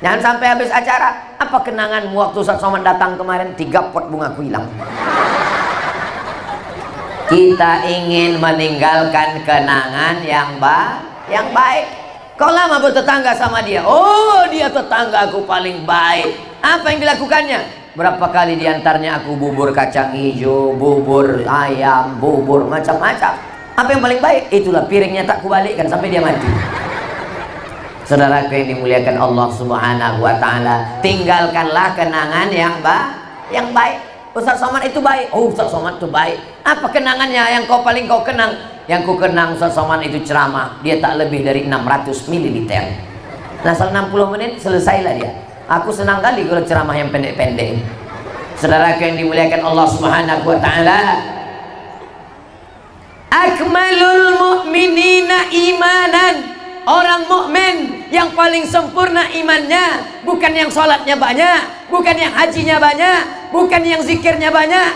Jangan sampai habis acara. Apa kenanganmu waktu Ustaz Somad datang kemarin? 3 pot bunga ku hilang. Kita ingin meninggalkan kenangan yang baik. Kau lama bertetangga sama dia. Oh, dia tetanggaku paling baik. Apa yang dilakukannya? Berapa kali diantaranya aku bubur kacang hijau, bubur ayam, bubur macam-macam. Apa yang paling baik? Itulah piringnya tak kubalikkan sampai dia mati. Saudaraku yang dimuliakan Allah Subhanahu wa Ta'ala, tinggalkanlah kenangan yang baik. Ustaz Somad itu baik. Oh, Ustaz Somad itu baik. Apa kenangannya yang kau paling kau kenang? Yang ku kenang Ustaz Somad itu ceramah. Dia tak lebih dari 600 ml. Nah, 60 menit selesailah dia. Aku senang kali kalau ceramah yang pendek-pendek. Saudaraku yang dimuliakan Allah Subhanahu wa Ta'ala, akmalul mu'minina imanan. Orang mukmin yang paling sempurna imannya bukan yang sholatnya banyak, bukan yang hajinya banyak, bukan yang zikirnya banyak.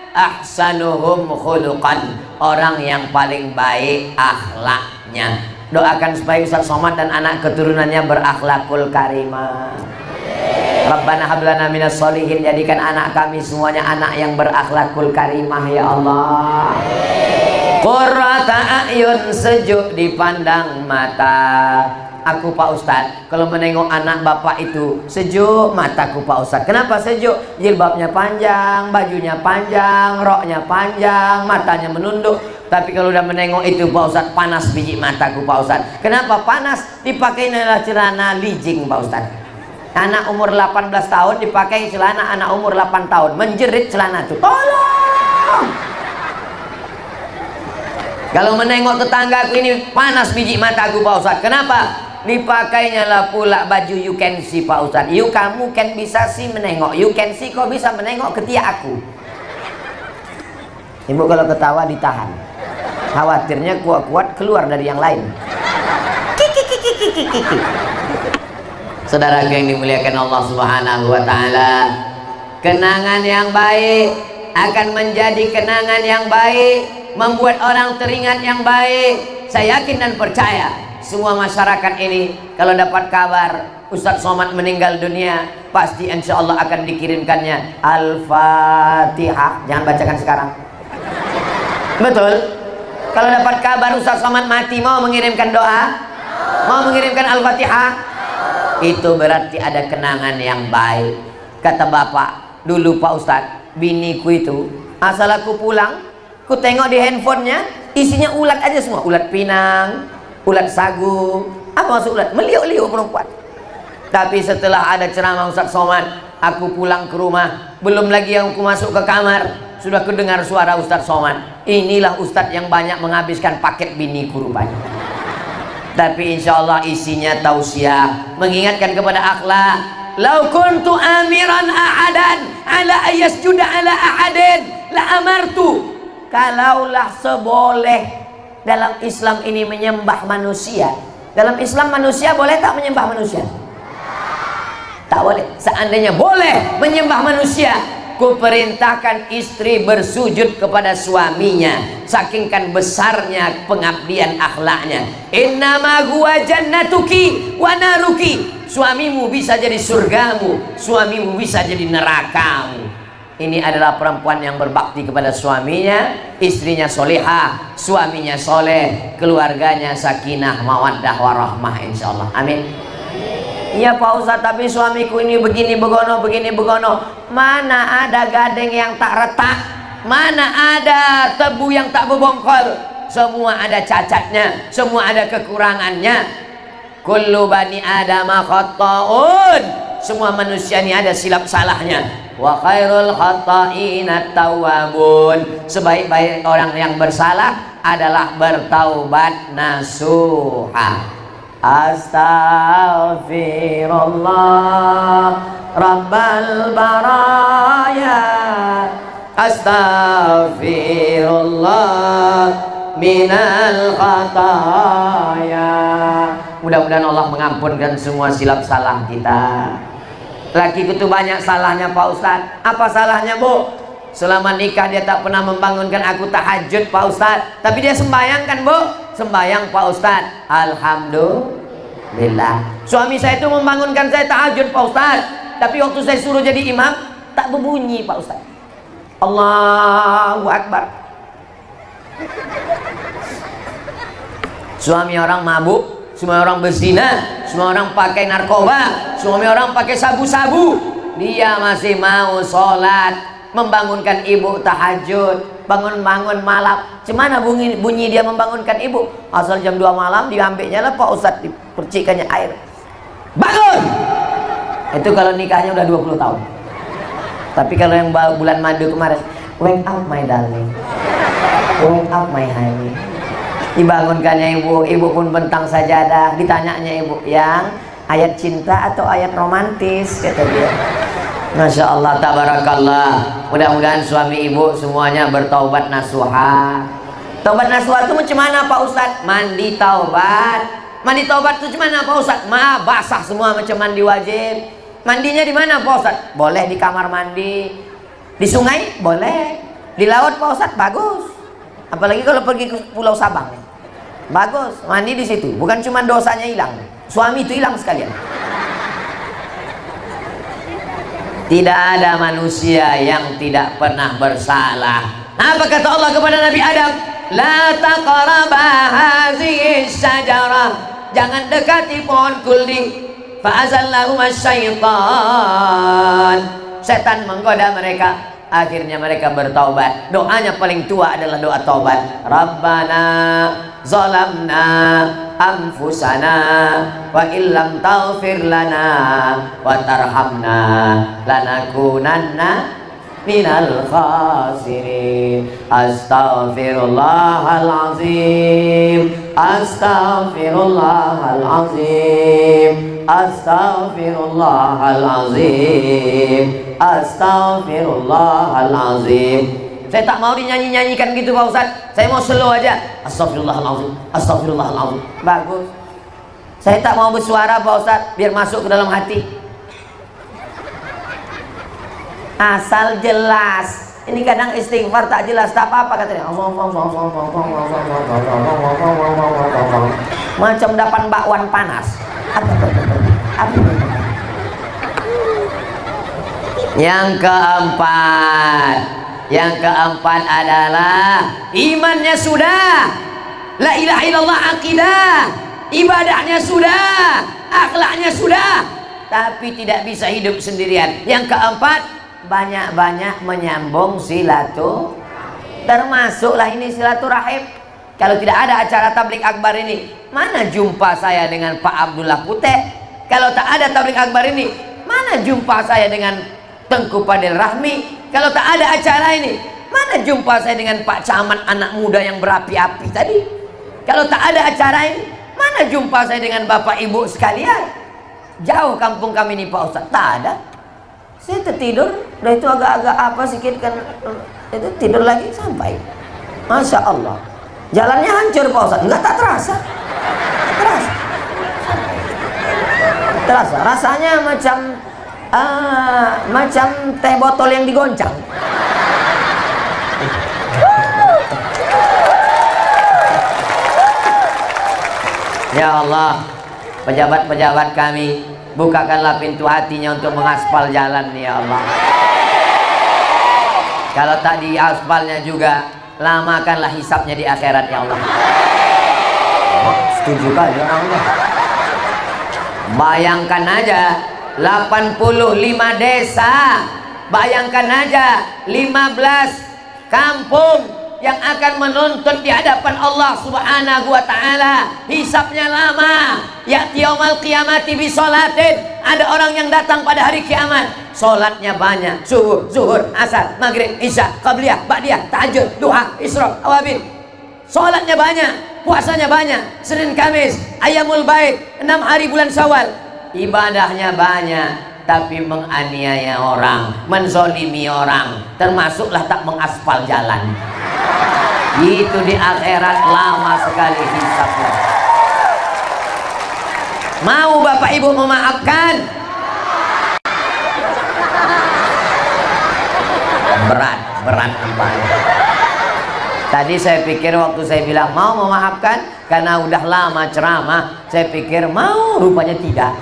Ahsanuhum khuluqan. Orang yang paling baik akhlaknya. Doakan supaya Ustaz Somad dan anak keturunannya berakhlakul karimah. Rabbana hablana minas solihin. Jadikan anak kami semuanya anak yang berakhlakul karimah ya Allah. Qurrata a'yun, sejuk dipandang mata. Aku Pak Ustadz, kalau menengok anak bapak itu sejuk mataku Pak Ustadz. Kenapa sejuk? Jilbabnya panjang, bajunya panjang, roknya panjang, matanya menunduk. Tapi kalau udah menengok itu Pak Ustadz, panas biji mataku Pak Ustadz. Kenapa panas? Dipakai adalah celana lijing Pak Ustadz. Anak umur 18 tahun dipakai celana anak umur 8 tahun, menjerit celana itu. Tolong! Kalau menengok tetanggaku ini panas biji mataku Pak Ustadz. Kenapa? Dipakainya lah pula baju you can see Pak Ustadz. You kamu kan bisa sih menengok, you can see kok bisa menengok ketiak aku. Ibu kalau ketawa ditahan. Khawatirnya kuat-kuat keluar dari yang lain. Kiki. Saudara yang dimuliakan Allah Subhanahu wa Ta'ala, kenangan yang baik akan menjadi kenangan yang baik, membuat orang teringat yang baik. Saya yakin dan percaya semua masyarakat ini kalau dapat kabar Ustaz Somad meninggal dunia, pasti insya Allah akan dikirimkannya Al-Fatihah. Jangan bacakan sekarang. Betul? Kalau dapat kabar Ustaz Somad mati, mau mengirimkan doa? Mau mengirimkan Al-Fatihah? Itu berarti ada kenangan yang baik. Kata bapak dulu Pak Ustadz, biniku itu asal aku pulang, ku tengok di handphonenya isinya ulat aja semua. Ulat pinang, ulat sagu. Apa maksud ulat? Meliuk-liuk perempuan. Tapi setelah ada ceramah Ustaz Somad, aku pulang ke rumah, belum lagi yang aku masuk ke kamar, sudah kedengar suara Ustaz Somad. Inilah Ustadz yang banyak menghabiskan paket biniku rupanya. Tapi insya Allah isinya tausiah, mengingatkan kepada akhlak. Lau kuntu amiran ahadan ala ayasjuda ala ahadin la amartu. Kalaulah seboleh dalam Islam ini menyembah manusia. Dalam Islam manusia boleh tak menyembah manusia? Tak boleh. Seandainya boleh menyembah manusia, ku perintahkan istri bersujud kepada suaminya. Sakingkan besarnya pengabdian akhlaknya. Innama huwa jannatuki wa naruki. Suamimu bisa jadi surgamu, suamimu bisa jadi nerakamu. Ini adalah perempuan yang berbakti kepada suaminya, istrinya solehah, suaminya soleh, keluarganya sakinah, mawaddah, warahmah, insyaallah. Amin. Iya Pak Ustadz, tapi suamiku ini begini begono, begini begono. Mana ada gading yang tak retak, mana ada tebu yang tak berbongkol. Semua ada cacatnya, semua ada kekurangannya. kullu bani adama khata'un, semua manusia ini ada silap salahnya. Wa khairul khata'ina tawwabun, sebaik-baik orang yang bersalah adalah bertaubat nasuha. Astaghfirullah rabbal baraya, astaghfirullah minal khataya. Mudah-mudahan Allah mengampunkan semua silap salah kita. Laki itu banyak salahnya Pak Ustadz. Apa salahnya Bu? Selama nikah dia tak pernah membangunkan aku tahajud Pak Ustadz. Tapi dia sembahyang kan Bu? Sembahyang Pak Ustadz. Alhamdulillah. Suami saya itu membangunkan saya tahajud Pak Ustadz. Tapi waktu saya suruh jadi imam tak berbunyi Pak Ustadz. Allahu Akbar. Suami orang mabuk, semua orang berzina, semua orang pakai narkoba, semua orang pakai sabu-sabu, dia masih mau sholat, membangunkan ibu tahajud, bangun-bangun malam. Cemana bunyi dia membangunkan ibu? Asal jam 2 malam diambilnya lah Pak Ustadz, dipercikannya air. Bangun! Itu kalau nikahnya udah 20 tahun. Tapi kalau yang bulan madu kemarin, wake up my darling, wake up my honey. Dibangunkannya ibu pun bentang sajadah. Ditanyanya ibu, yang ayat cinta atau ayat romantis, kata dia. Masya Allah, tabarakallah. Mudah-mudahan suami ibu semuanya bertaubat nasuha. Taubat nasuha itu macam mana Pak Ustadz? Mandi taubat. Mandi taubat itu macam mana Pak Ustadz? Basah semua macam mandi wajib. Mandinya di mana Pak Ustadz? Boleh di kamar mandi, di sungai boleh, di laut Pak Ustadz bagus. Apalagi kalau pergi ke Pulau Sabang, bagus mandi di situ. Bukan cuma dosanya hilang, suami itu hilang sekalian. Tidak ada manusia yang tidak pernah bersalah. Apa kata Allah kepada Nabi Adam? La taqraba hazihi syajarah, jangan dekati pohon kuldi. Fa'azallahuma syaitan, setan menggoda mereka. Akhirnya mereka bertaubat. Doanya paling tua adalah doa taubat. Rabbana zalamna anfusana wa illam taghfir lana wa tarhamna lanakunanna minal khasirin. Astaghfirullahalazim, astaghfirullahalazim, astaghfirullahalazim, astaghfirullahalazim. Saya tak mau dinyanyi-nyanyikan gitu Pak Ustadz. Saya mau slow aja. Astaghfirullahalazim, astaghfirullahalazim. Bagus. Saya tak mau bersuara Pak Ustadz, biar masuk ke dalam hati. Asal jelas. Ini kadang istighfar tak jelas, tak apa-apa katanya. Macam dapan bakwan panas. Yang keempat adalah imannya sudah, la ilaha illallah akidah, ibadahnya sudah, akhlaknya sudah, tapi tidak bisa hidup sendirian. Yang keempat, banyak-banyak menyambung silaturahim. Termasuklah ini silaturahim. Kalau tidak ada acara tablik akbar ini, mana jumpa saya dengan Pak Abdullah Putih? Kalau tak ada tablik akbar ini, mana jumpa saya dengan Tengku Fadil Rahmi? Kalau tak ada acara ini, mana jumpa saya dengan Pak Camat anak muda yang berapi-api tadi? Kalau tak ada acara ini, mana jumpa saya dengan Bapak Ibu sekalian? Jauh kampung kami ini Pak Ustadz, tak ada. Saya tertidur, udah itu agak-agak apa sedikit kan, itu tidur lagi sampai. Masya Allah, jalannya hancur Pak Ustadz, enggak, tak terasa. Terasa, rasanya macam teh botol yang digoncang. Ya Allah, pejabat-pejabat kami, bukakanlah pintu hatinya untuk mengaspal jalan ya Allah. Kalau tak diaspalnya juga, lamakanlah hisapnya di akhirat ya Allah. Setuju kali orang Allah. Bayangkan aja 85 desa, bayangkan aja 15 kampung yang akan menuntut di hadapan Allah Subhanahu wa taala. Hisabnya lama. Ya'ti yaumal qiyamati bi sholatin. Ada orang yang datang pada hari kiamat, sholatnya banyak, subuh, zuhur, asar, maghrib, isya, qabliyah, ba'diyah, tahajud, duha, isra, awabin. Sholatnya banyak, puasanya banyak, Senin Kamis, Ayyamul Bait, 6 hari bulan Syawal. Ibadahnya banyak, tapi menganiaya orang, menzolimi orang, termasuklah tak mengaspal jalan. Itu di akhirat lama sekali hisabnya. Mau Bapak Ibu memaafkan? Berat nampaknya. Tadi saya pikir waktu saya bilang mau memaafkan karena udah lama ceramah, saya pikir mau, rupanya tidak.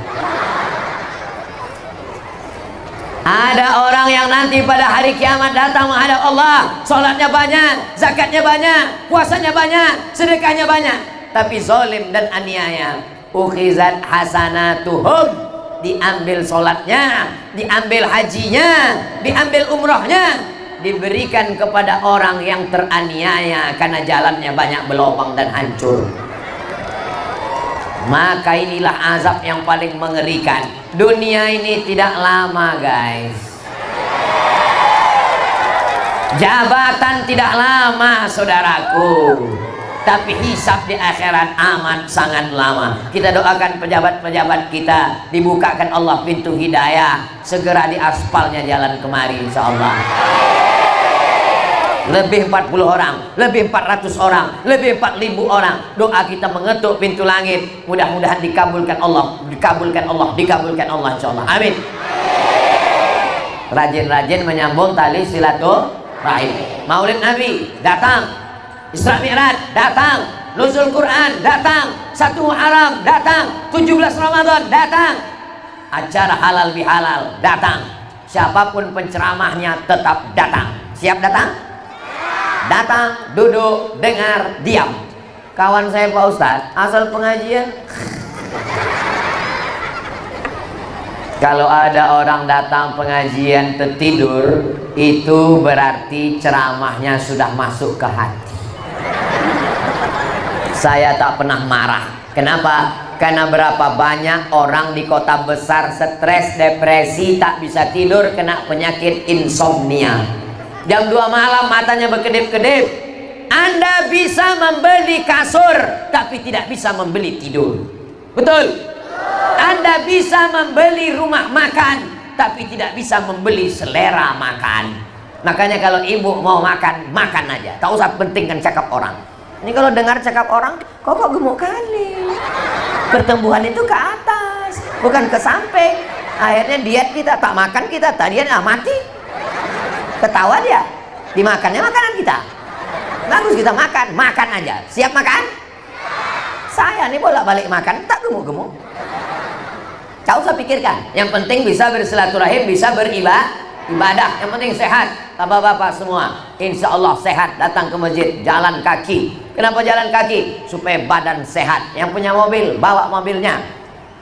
Ada orang yang nanti pada hari kiamat datang menghadap Allah, sholatnya banyak, zakatnya banyak, puasanya banyak, sedekahnya banyak, tapi zalim dan aniaya. Ukhizat hasanatuhum, diambil sholatnya, diambil hajinya, diambil umrohnya, diberikan kepada orang yang teraniaya karena jalannya banyak berlubang dan hancur. Maka inilah azab yang paling mengerikan. Dunia ini tidak lama, guys. Jabatan tidak lama, saudaraku. Tapi hisab di akhirat amat sangat lama. Kita doakan pejabat-pejabat kita, dibukakan Allah pintu hidayah, segera diaspalnya jalan kemari, insyaallah. Lebih 40 orang, lebih 400 orang, lebih 4.000 orang. Doa kita mengetuk pintu langit. Mudah-mudahan dikabulkan Allah, dikabulkan Allah, dikabulkan Allah, insyaallah. Amin. Rajin-rajin menyambung tali silaturahim. Maulid Nabi datang, Isra Mi'raj datang, Nuzul Quran datang, 1 Muharram datang, 17 Ramadan datang, acara halal bihalal datang. Siapapun penceramahnya tetap datang. Siap datang? Datang, duduk, dengar, diam. Kawan saya Pak Ustadz, asal pengajian. Kalau ada orang datang pengajian tertidur, itu berarti ceramahnya sudah masuk ke hati. Saya tak pernah marah. Kenapa? Karena berapa banyak orang di kota besar stres, depresi, tak bisa tidur, kena penyakit insomnia. Jam 2 malam matanya berkedip-kedip. Anda bisa membeli kasur, tapi tidak bisa membeli tidur. Betul? Anda bisa membeli rumah makan, tapi tidak bisa membeli selera makan. Makanya kalau ibu mau makan, makan aja. Tak usah pentingkan cakap orang. Ini kalau dengar cakap orang, kok gemuk kali. Pertumbuhan itu ke atas, bukan ke samping. Akhirnya diet kita, tak makan kita, tadian mati. Ketawa dia, dimakannya makanan kita. Bagus kita makan, makan aja. Siap makan? Saya nih bolak-balik makan, tak gemuk-gemuk. Tak usah pikirkan. Yang penting bisa bersilaturahim, bisa beribadah. Yang penting sehat. Bapak-bapak semua, insya Allah sehat. Datang ke masjid, jalan kaki. Kenapa jalan kaki? Supaya badan sehat. Yang punya mobil, bawa mobilnya.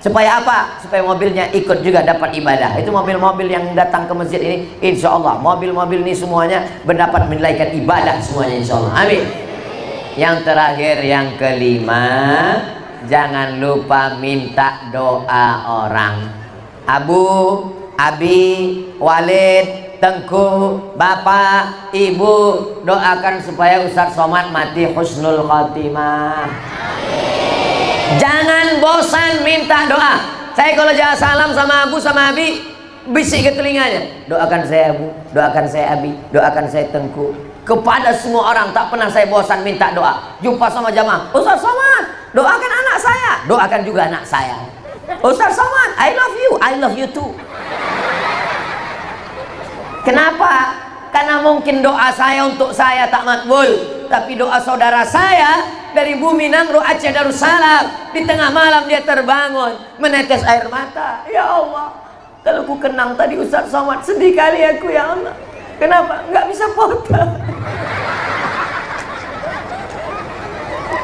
Supaya apa? Supaya mobilnya ikut juga dapat ibadah. Itu mobil-mobil yang datang ke masjid ini, insya Allah mobil-mobil ini semuanya mendapat menilaikan ibadah semuanya, insya Allah. Amin. Yang terakhir, yang kelima, jangan lupa minta doa orang. Abu, Abi, Walid, Tengku, Bapak, Ibu, doakan supaya Ustadz Somad mati husnul khotimah. Jangan bosan minta doa. Saya kalau jalan salam sama Abu sama Abi, bisik ke telinganya, doakan saya Abu, doakan saya Abi, doakan saya Tengku. Kepada semua orang tak pernah saya bosan minta doa. Jumpa sama jamaah, Ustaz Somad, doakan anak saya, doakan juga anak saya. Ustaz Somad, I love you, I love you too. Kenapa? Karena mungkin doa saya untuk saya tak makbul, tapi doa saudara saya dari bumi Nangro Aceh Darussalam, di tengah malam dia terbangun menetes air mata. Ya Allah, kalau ku kenang tadi Ustaz Somad, sedih kali aku ya Allah. Kenapa? Nggak bisa foto.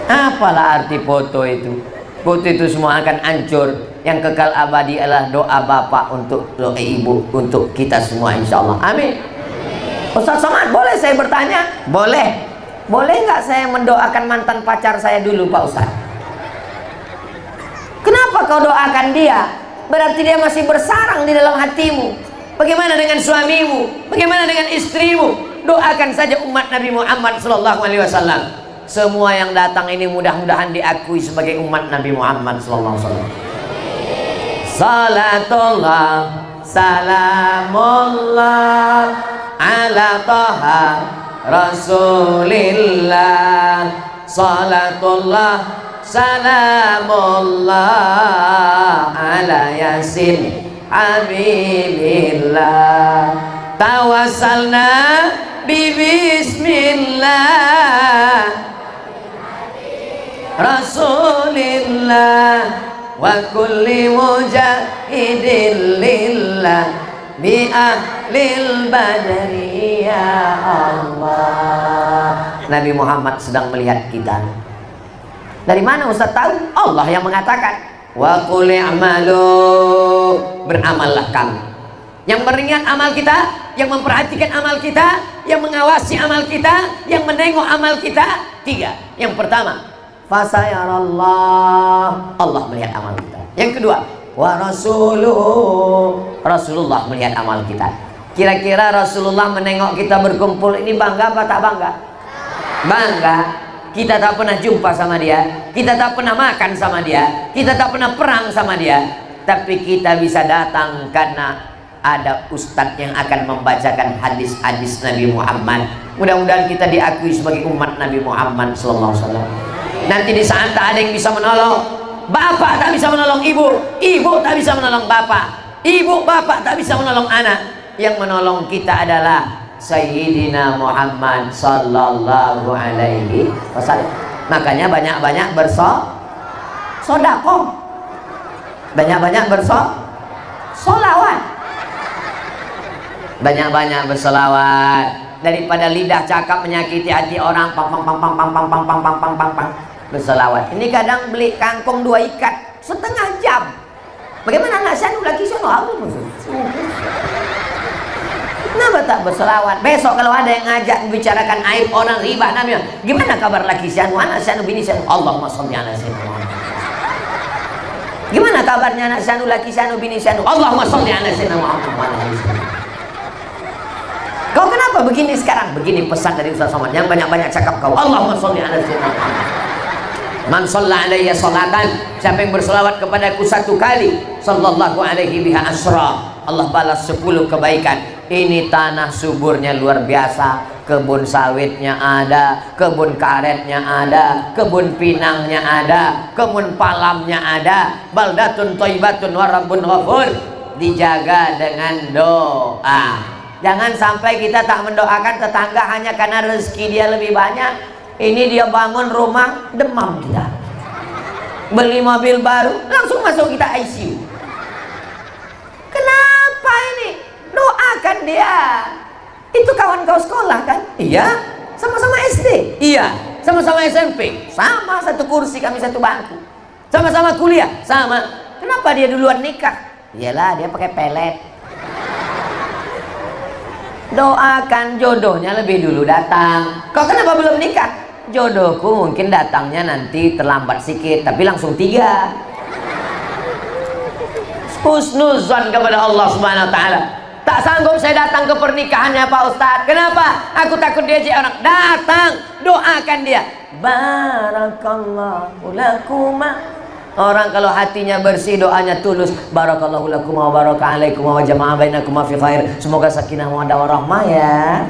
Apalah arti foto itu? Foto itu semua akan hancur. Yang kekal abadi adalah doa bapak untuk doa ibu untuk kita semua, insya Allah. Amin. Ustaz Somad, boleh saya bertanya? Boleh. Boleh nggak saya mendoakan mantan pacar saya dulu Pak Ustaz? Kenapa kau doakan dia? Berarti dia masih bersarang di dalam hatimu. Bagaimana dengan suamimu? Bagaimana dengan istrimu? Doakan saja umat Nabi Muhammad SAW. Semua yang datang ini mudah-mudahan diakui sebagai umat Nabi Muhammad SAW. Salatullah, salamullah ala Taha Rasulillah. Salatullah, salamullah ala Yasin Habibillah. Tawassalna bismillah Rasulillah wa kulli mujahidin lillah bi ahlil badri ya Allah. Nabi Muhammad sedang melihat kita. Dari mana Ustaz tahu? Allah yang mengatakan, wa qul i'malu, beramallah kamu. Yang meringat amal kita, yang memperhatikan amal kita, yang mengawasi amal kita, yang menengok amal kita. 3. Yang pertama, fasayarallah, Allah melihat amal kita. Yang kedua, wa rasuluh, Rasulullah melihat amal kita. Kira-kira Rasulullah menengok kita berkumpul ini bangga apa tak bangga? Bangga. Kita tak pernah jumpa sama dia, kita tak pernah makan sama dia, kita tak pernah perang sama dia, tapi kita bisa datang karena ada ustadz yang akan membacakan hadis-hadis Nabi Muhammad. Mudah-mudahan kita diakui sebagai umat Nabi Muhammad SAW. Nanti di saat tak ada yang bisa menolong, bapak tak bisa menolong ibu, ibu tak bisa menolong bapak, ibu bapak tak bisa menolong anak. Yang menolong kita adalah Sayyidina Muhammad sallallahu alaihi wasallam. Makanya banyak-banyak bersedekah, banyak-banyak bersolawat, banyak-banyak bersolawat. Daripada lidah cakap menyakiti hati orang, pang pang pang pang pang pang pang pang pang pang pang pang, bersolawat. Ini kadang beli kangkung 2 ikat setengah jam. Bagaimana anak saya lagi sono aku kenapa tak berselawat? Besok kalau ada yang ngajak membicarakan aib orang, riba namanya, gimana kabar laki si anu, anak si anu, bini si anu, Allahumma sholli ala sayyidina Muhammad. Gimana kabarnya anak si anu, laki si anu, bini si anu, Allahumma sholli ala sayyidina Muhammad. Kau kenapa begini sekarang? Begini pesan dari Ustaz Somad, yang banyak-banyak cakap kau, Allahumma sholli ala sayyidina Muhammad. Man shalla alayya sholatan, siapa yang berselawat kepadaku 1 kali, sallallahu alaihi biha asra, Allah balas 10 kebaikan. Ini tanah suburnya luar biasa, kebun sawitnya ada, kebun karetnya ada, kebun pinangnya ada, kebun palamnya ada. Baldatun thayyibatun wa rabbun ghafur, dijaga dengan doa. Jangan sampai kita tak mendoakan tetangga hanya karena rezeki dia lebih banyak. Ini dia bangun rumah, demam kita. Beli mobil baru, langsung masuk kita ICU. Kenapa ini? Doakan dia. Itu kawan kau sekolah kan? Iya. Sama-sama SD? Iya. Sama-sama SMP? Sama, satu kursi kami, satu bangku. Sama-sama kuliah? Sama. Kenapa dia duluan nikah? Iyalah, dia pakai pelet. Doakan jodohnya lebih dulu datang. Kau kenapa belum nikah? Jodohku mungkin datangnya nanti terlambat sedikit, tapi langsung 3. Husnuzan kepada Allah Subhanahu wa taala. Tak sanggup saya datang ke pernikahannya Pak Ustadz. Kenapa? Aku takut dia jadi orang. Datang, doakan dia. Barakallahu lakuma. Orang kalau hatinya bersih, doanya tulus. Barakallahu lakuma wa baraka alaikum wa jama'a bainakuma fi khair. Semoga sakinah mawaddah warahmah ya.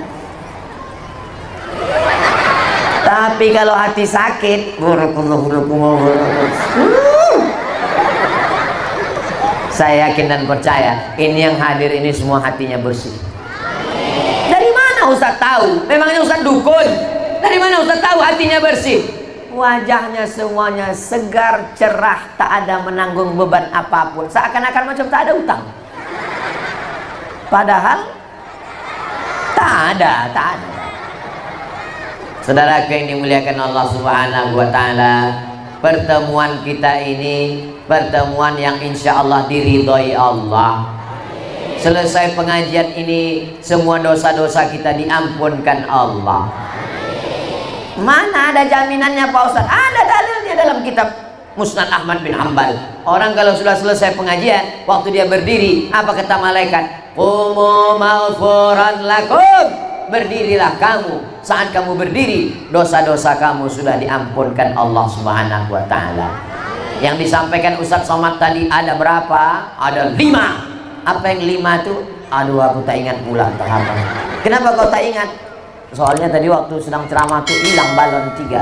Tapi kalau hati sakit, barakallahu lakuma wa baraka. Saya yakin dan percaya ini yang hadir ini semua hatinya bersih. Dari mana Ustaz tahu? Memangnya Ustaz dukun? Dari mana Ustaz tahu hatinya bersih? Wajahnya semuanya segar, cerah, tak ada menanggung beban apapun, seakan-akan macam tak ada utang. Padahal tak ada. Saudaraku yang dimuliakan Allah Subhanahu wa taala, pertemuan kita ini pertemuan yang insya Allah diridhoi Allah. Selesai pengajian ini semua dosa-dosa kita diampunkan Allah. Mana ada jaminannya Pak Ustaz? Ada dalilnya dalam kitab Musnad Ahmad bin Hanbal. Orang kalau sudah selesai pengajian, waktu dia berdiri, apa kata malaikat? Qumu maghfuran lakum. Berdirilah kamu. Saat kamu berdiri, dosa-dosa kamu sudah diampunkan Allah Subhanahu wa taala. Yang disampaikan Ustaz Somad tadi ada berapa? Ada 5. Apa yang 5 itu? Aduh, aku tak ingat pula tak apa. Kenapa kau tak ingat? Soalnya tadi waktu sedang ceramah tuh hilang balon 3.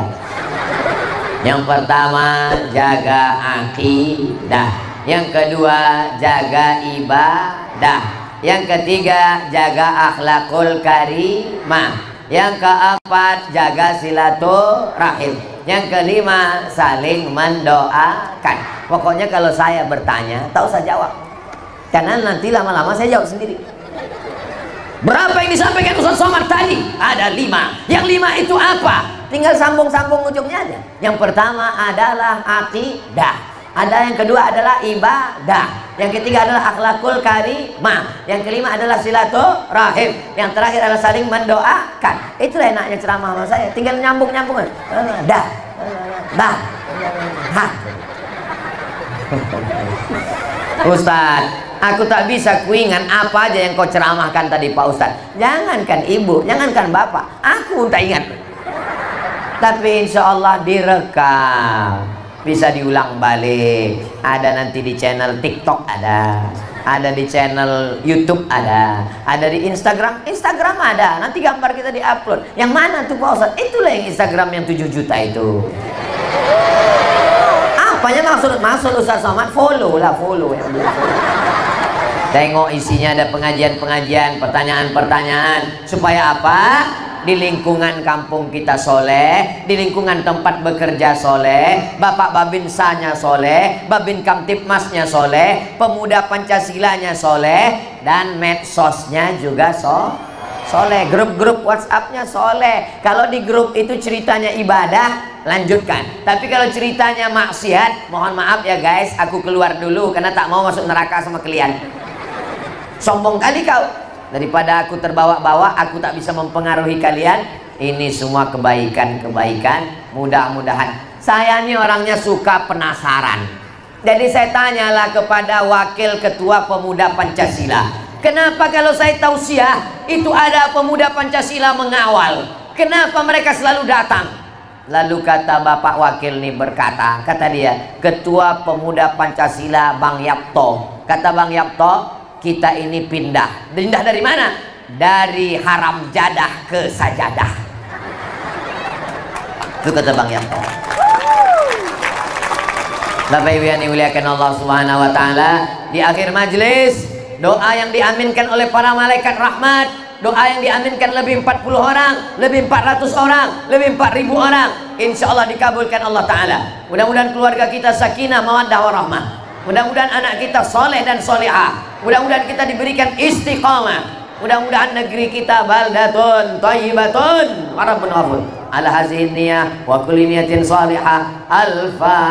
Yang pertama jaga akidah, yang kedua jaga ibadah, yang ketiga jaga akhlakul karimah, yang keempat jaga silaturahim, yang kelima saling mendoakan. Pokoknya kalau saya bertanya tak usah jawab, karena nanti lama-lama saya jawab sendiri. Berapa yang disampaikan Ustaz Somad tadi? Ada 5. Yang 5 itu apa? Tinggal sambung-sambung ujungnya aja. Yang pertama adalah akidah. Ada yang kedua adalah ibadah. Yang ketiga adalah akhlakul karimah. Yang kelima adalah silaturahim. Yang terakhir adalah saling mendoakan. Itulah enaknya ceramah sama saya. Tinggal nyambung-nyambung. Dah. Ha. Ustaz, aku tak bisa kuingat apa aja yang kau ceramahkan tadi Pak Ustaz. Jangankan ibu, jangankan bapak, aku tak ingat. Tapi insya Allah direkam, bisa diulang balik. Ada nanti di channel TikTok ada di channel YouTube ada di Instagram ada. Nanti gambar kita diupload. Yang mana tuh Pak Ustaz? Itulah yang Instagram yang 7 juta itu. Apanya maksud Ustaz Somad? Follow yang belum follow. Tengok isinya, ada pengajian-pengajian, pertanyaan-pertanyaan. Supaya apa? Di lingkungan kampung kita soleh, di lingkungan tempat bekerja soleh, Bapak Babinsanya soleh, Babin Kamtipmasnya soleh, pemuda Pancasilanya soleh, dan medsosnya juga soleh, grup-grup WhatsAppnya soleh. Kalau di grup itu ceritanya ibadah, lanjutkan. Tapi kalau ceritanya maksiat, mohon maaf ya guys, aku keluar dulu karena tak mau masuk neraka sama kalian. Sombong kali kau. Daripada aku terbawa-bawa, aku tak bisa mempengaruhi kalian. Ini semua kebaikan-kebaikan. Mudah-mudahan. Saya ini orangnya suka penasaran. Jadi saya tanyalah kepada Wakil Ketua Pemuda Pancasila, kenapa kalau saya tausiah itu ada pemuda Pancasila mengawal? Kenapa mereka selalu datang? Lalu kata Bapak Wakil ini berkata, kata dia, Ketua Pemuda Pancasila Bang Yapto. Kata Bang Yapto, kita ini pindah dari mana? Dari haram jadah ke sajadah. Itu kata Bang Yanto. Bapak Ibu yang dimuliakan Allah Subhanahu wa taala, di akhir majelis doa yang diaminkan oleh para malaikat rahmat, doa yang diaminkan lebih 40 orang, lebih 400 orang, lebih 4000 orang, insya Allah dikabulkan Allah taala. Mudah-mudahan keluarga kita sakinah mawaddah warahmah. Mudah-mudahan anak kita soleh dan solehah. Mudah-mudahan kita diberikan istiqamah. Mudah-mudahan negeri kita baldatun thayyibatun wa rabbun ghafur. Ala hazihi niyah wa kulli niyatin salihah. Al-Fatihah.